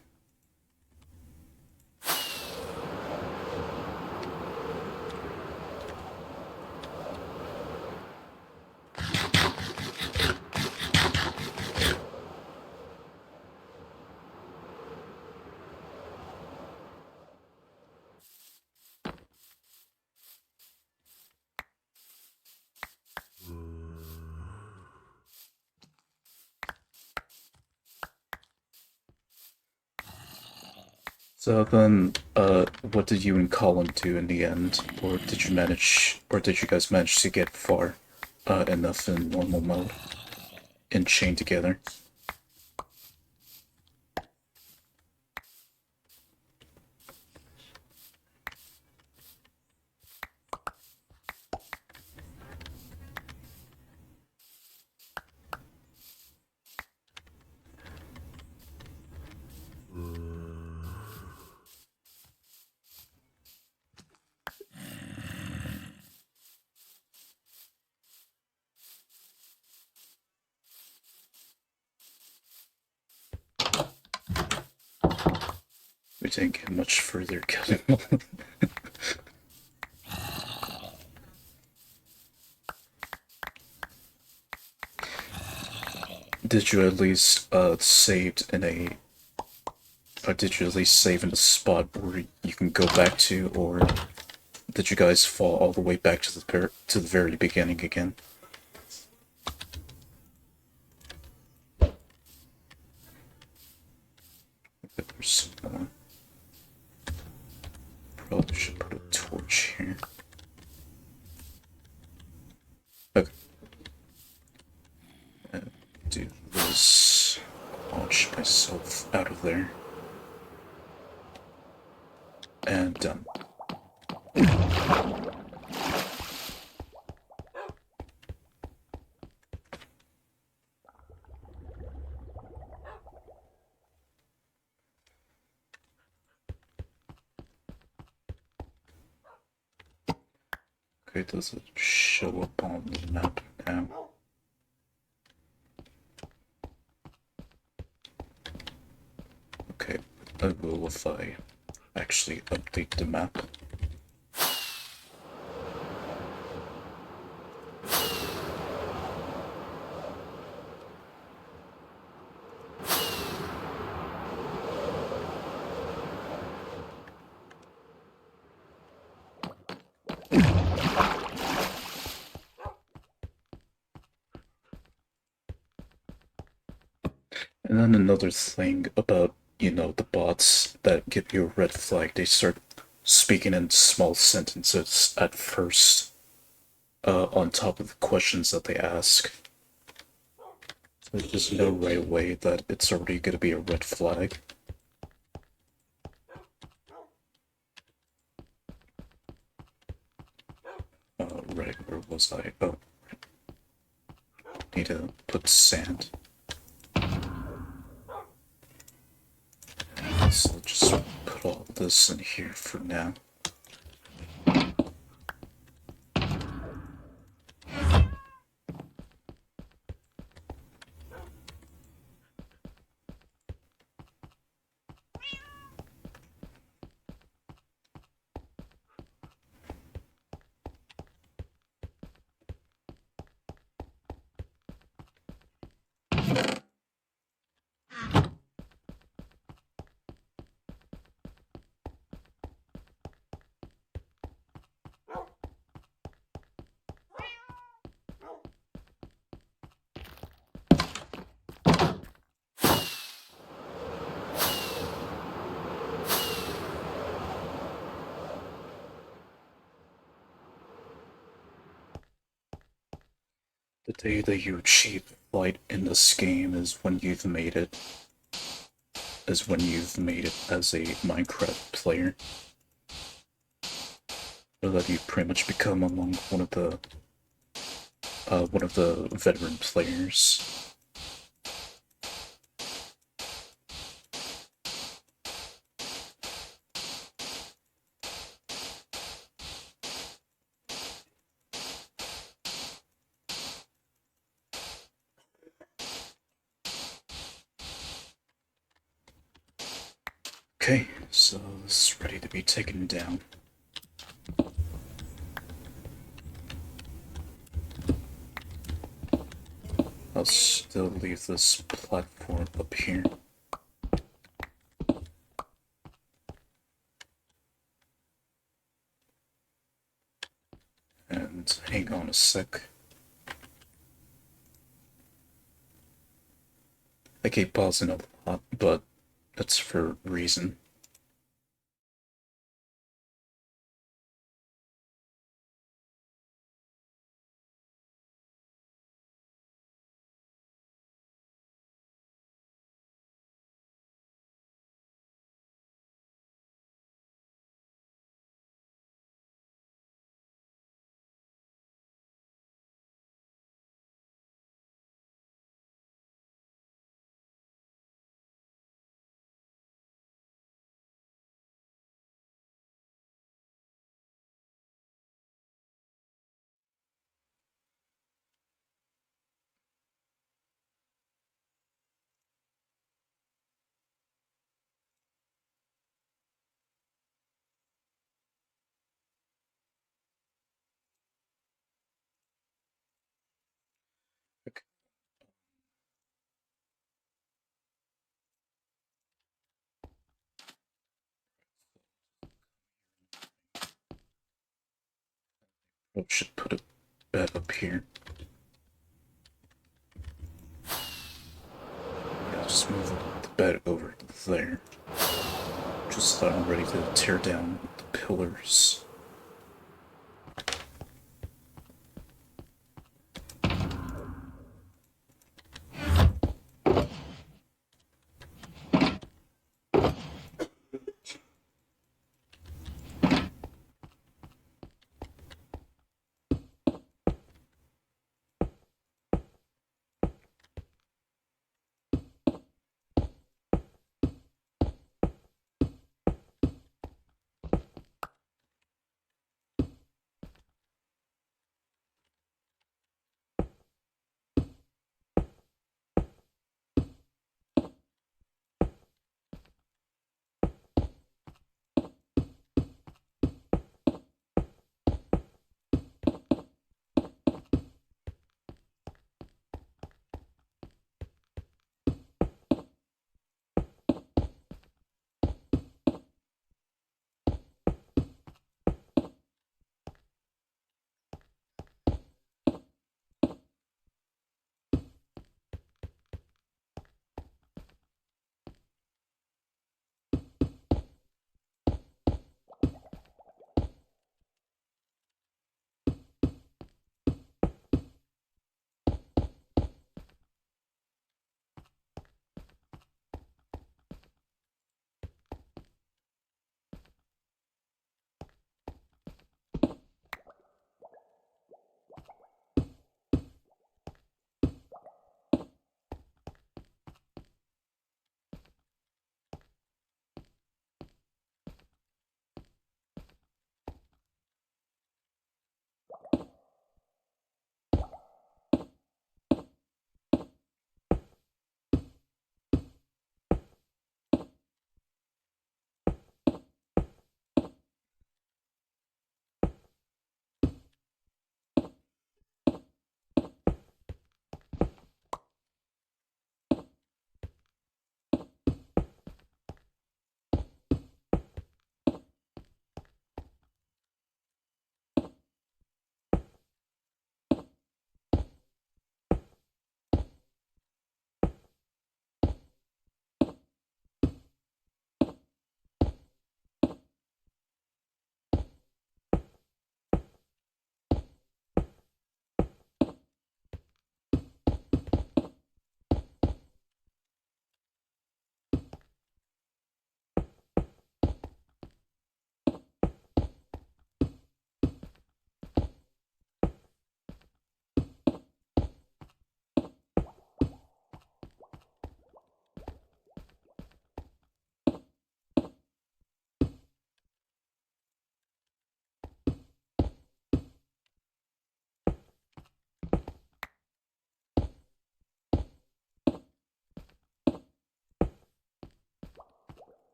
Speaker 1: So then, what did you and Colin do in the end? Or did you guys manage to get far enough in normal mode and chain together? We didn't get much further cutting. Did you at least saved in a did you at least save in a spot where you can go back to, or did you guys fall all the way back to the very beginning again? There's some more. Probably should put a torch here. Okay. Do this. Launch myself out of there. And done. Okay, does it show up on the map now? Okay, I will if I actually update the map. And then another thing about, the bots that give you a red flag, they start speaking in small sentences at first, on top of the questions that they ask. So they just know right away that it's already going to be a red flag. Right, where was I? Oh, need to put sand. So I'll just put all this in here for now. The day that you achieve light in this game is when you've made it. Is when you've made it as a Minecraft player. So that you pretty much become among one of the veteran players. Okay, so this is ready to be taken down. I'll still leave this platform up here. And hang on a sec. I keep pausing a lot, but that's for a reason. Okay. I should put a bed up here. Yeah, just move the bed over there. Just that I'm ready to tear down the pillars.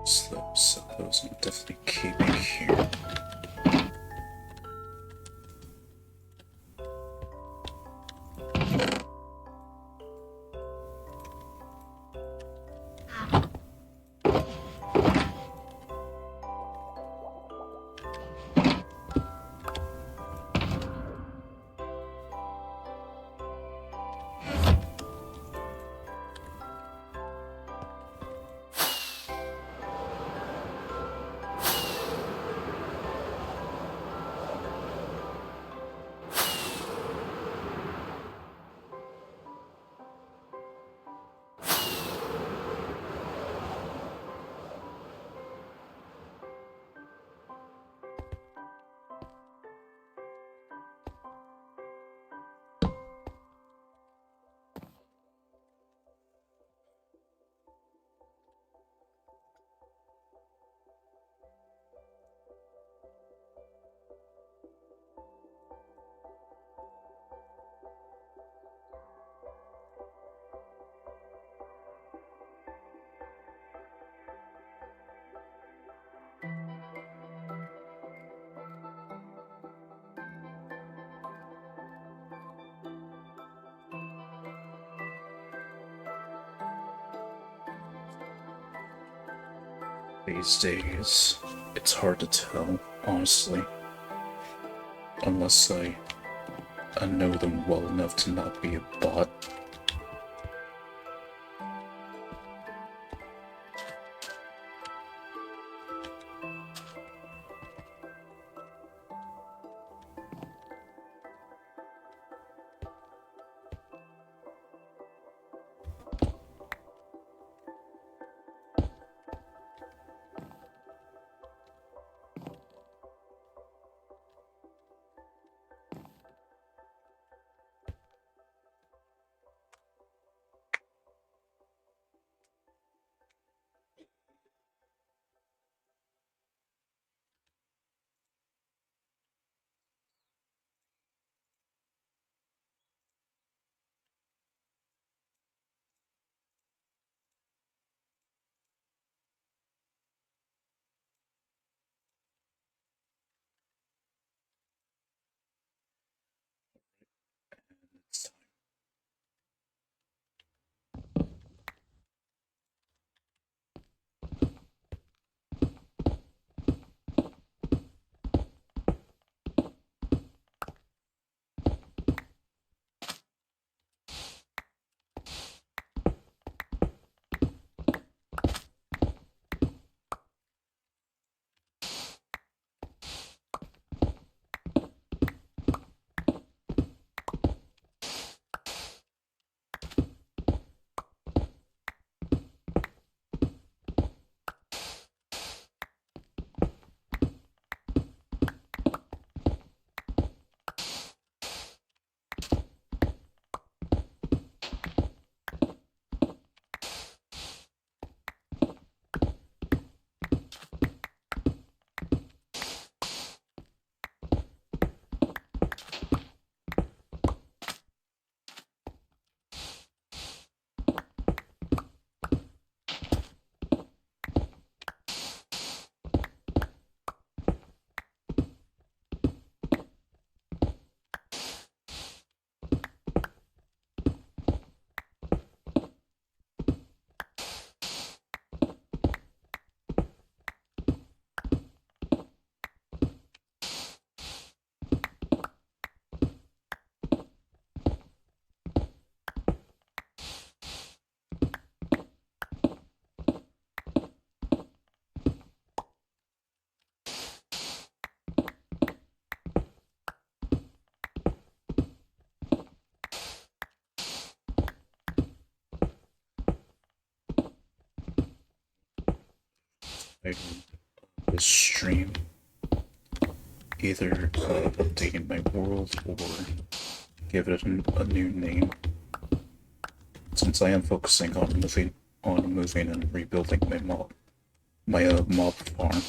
Speaker 1: So those I'm definitely keeping here. These days, it's hard to tell, honestly. Unless I know them well enough to not be a bot. It's time. This stream, either updating my world or give it a new name. Since I am focusing on moving and rebuilding my mob farm,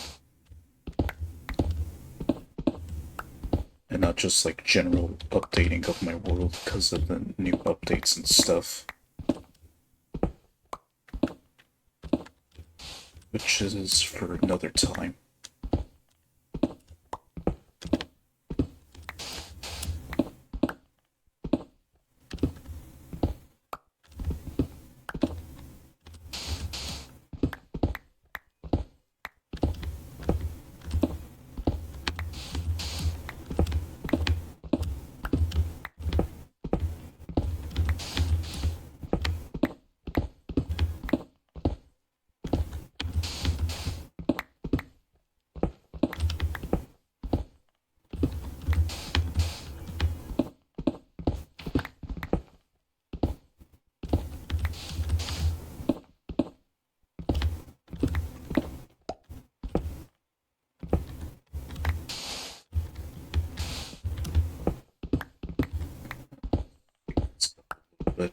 Speaker 1: and not just like general updating of my world because of the new updates and stuff. which is for another time. But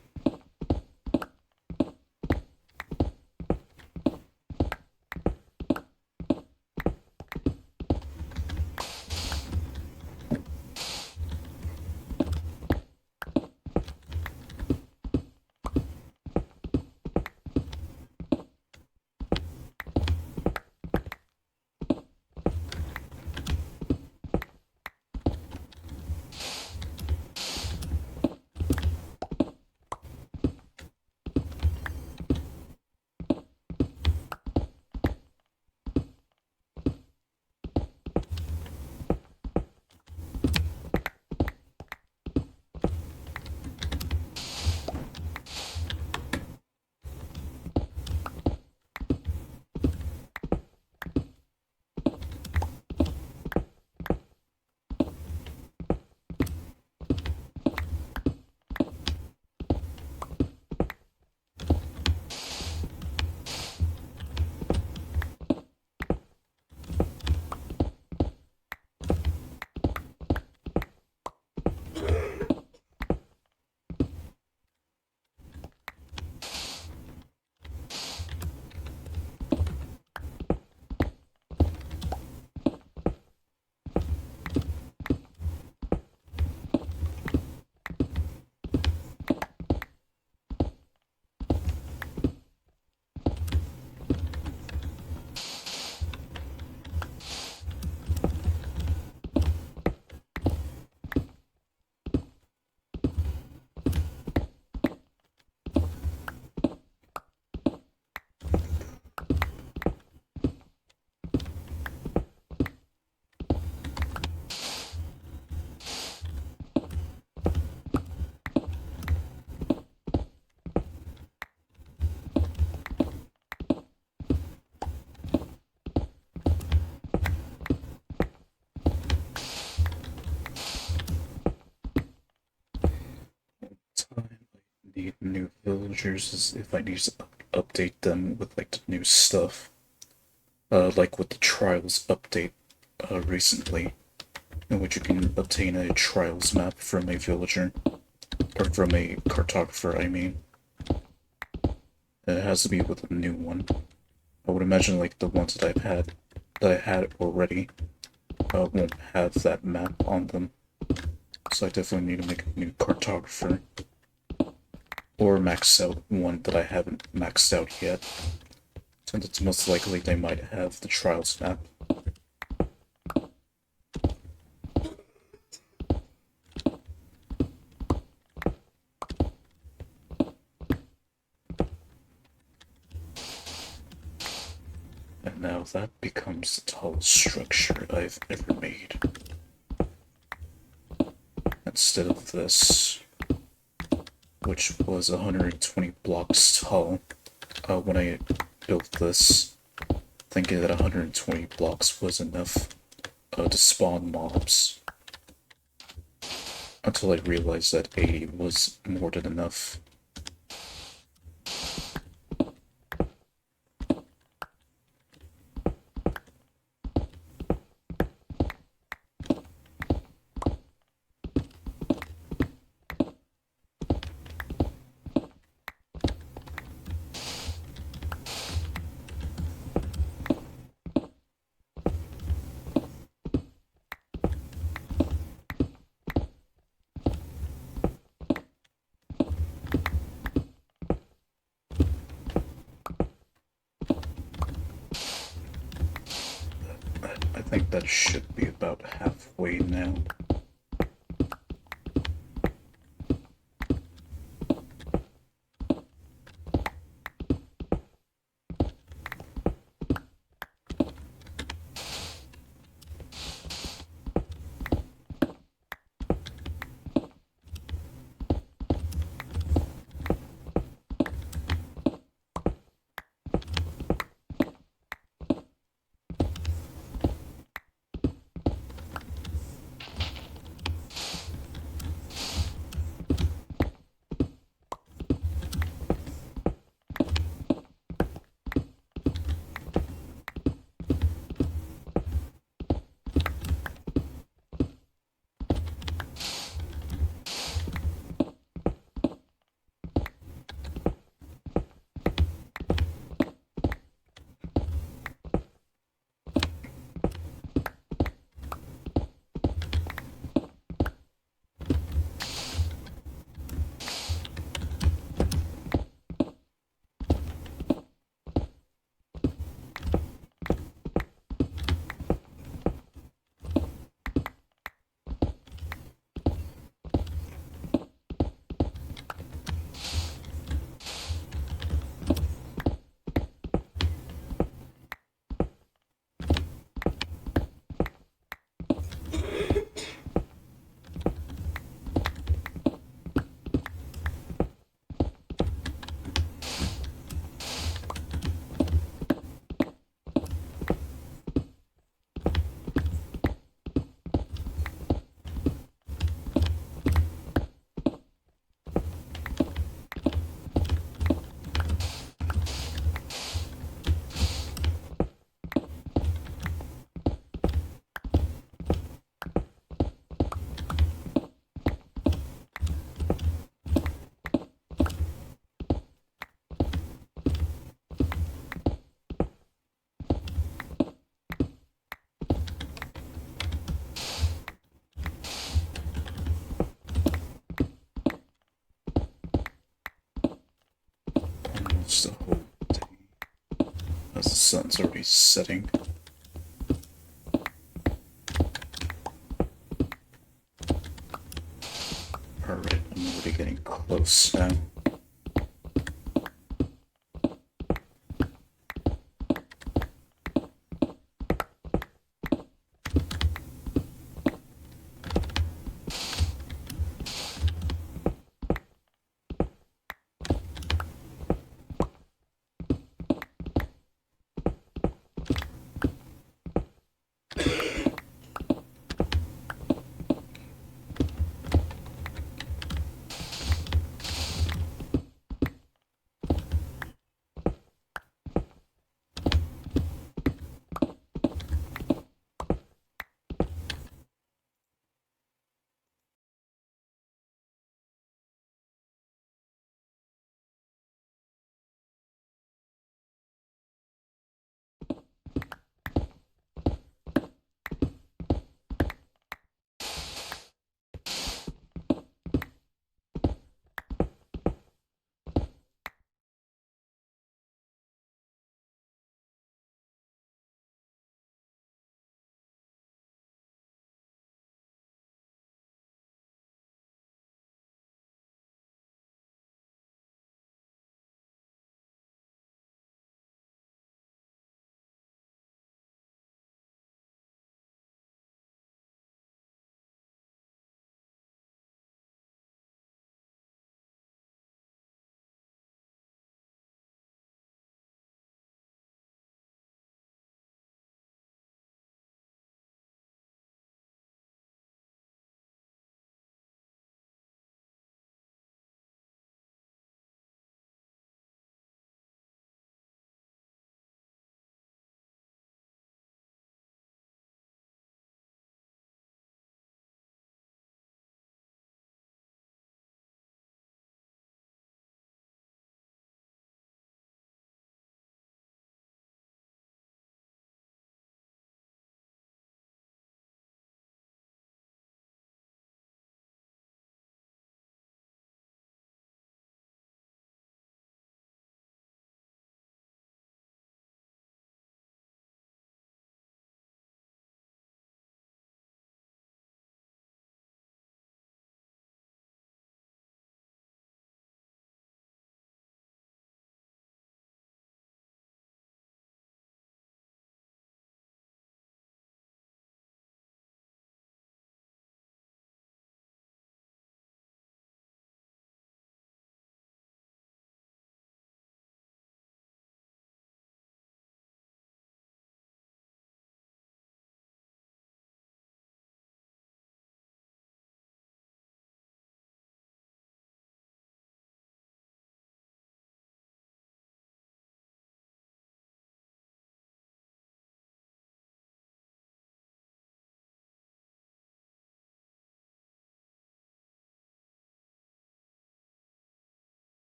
Speaker 1: time I need new villagers is if I need to update them with like the new stuff. Like with the Trials update recently, in which you can obtain a Trials map from a villager, or from a cartographer, I mean. It has to be with a new one. I would imagine like the ones that I had already, won't have that map on them. So I definitely need to make a new cartographer. Or max out one that I haven't maxed out yet. Since it's most likely they might have the Trials map. And now that becomes the tallest structure I've ever made. Instead of this, which was 120 blocks tall when I built this, thinking that 120 blocks was enough to spawn mobs. Until I realized that 80 was more than enough. that should be about halfway now. Almost the whole day, as the sun's already setting. Alright, I'm already getting close now.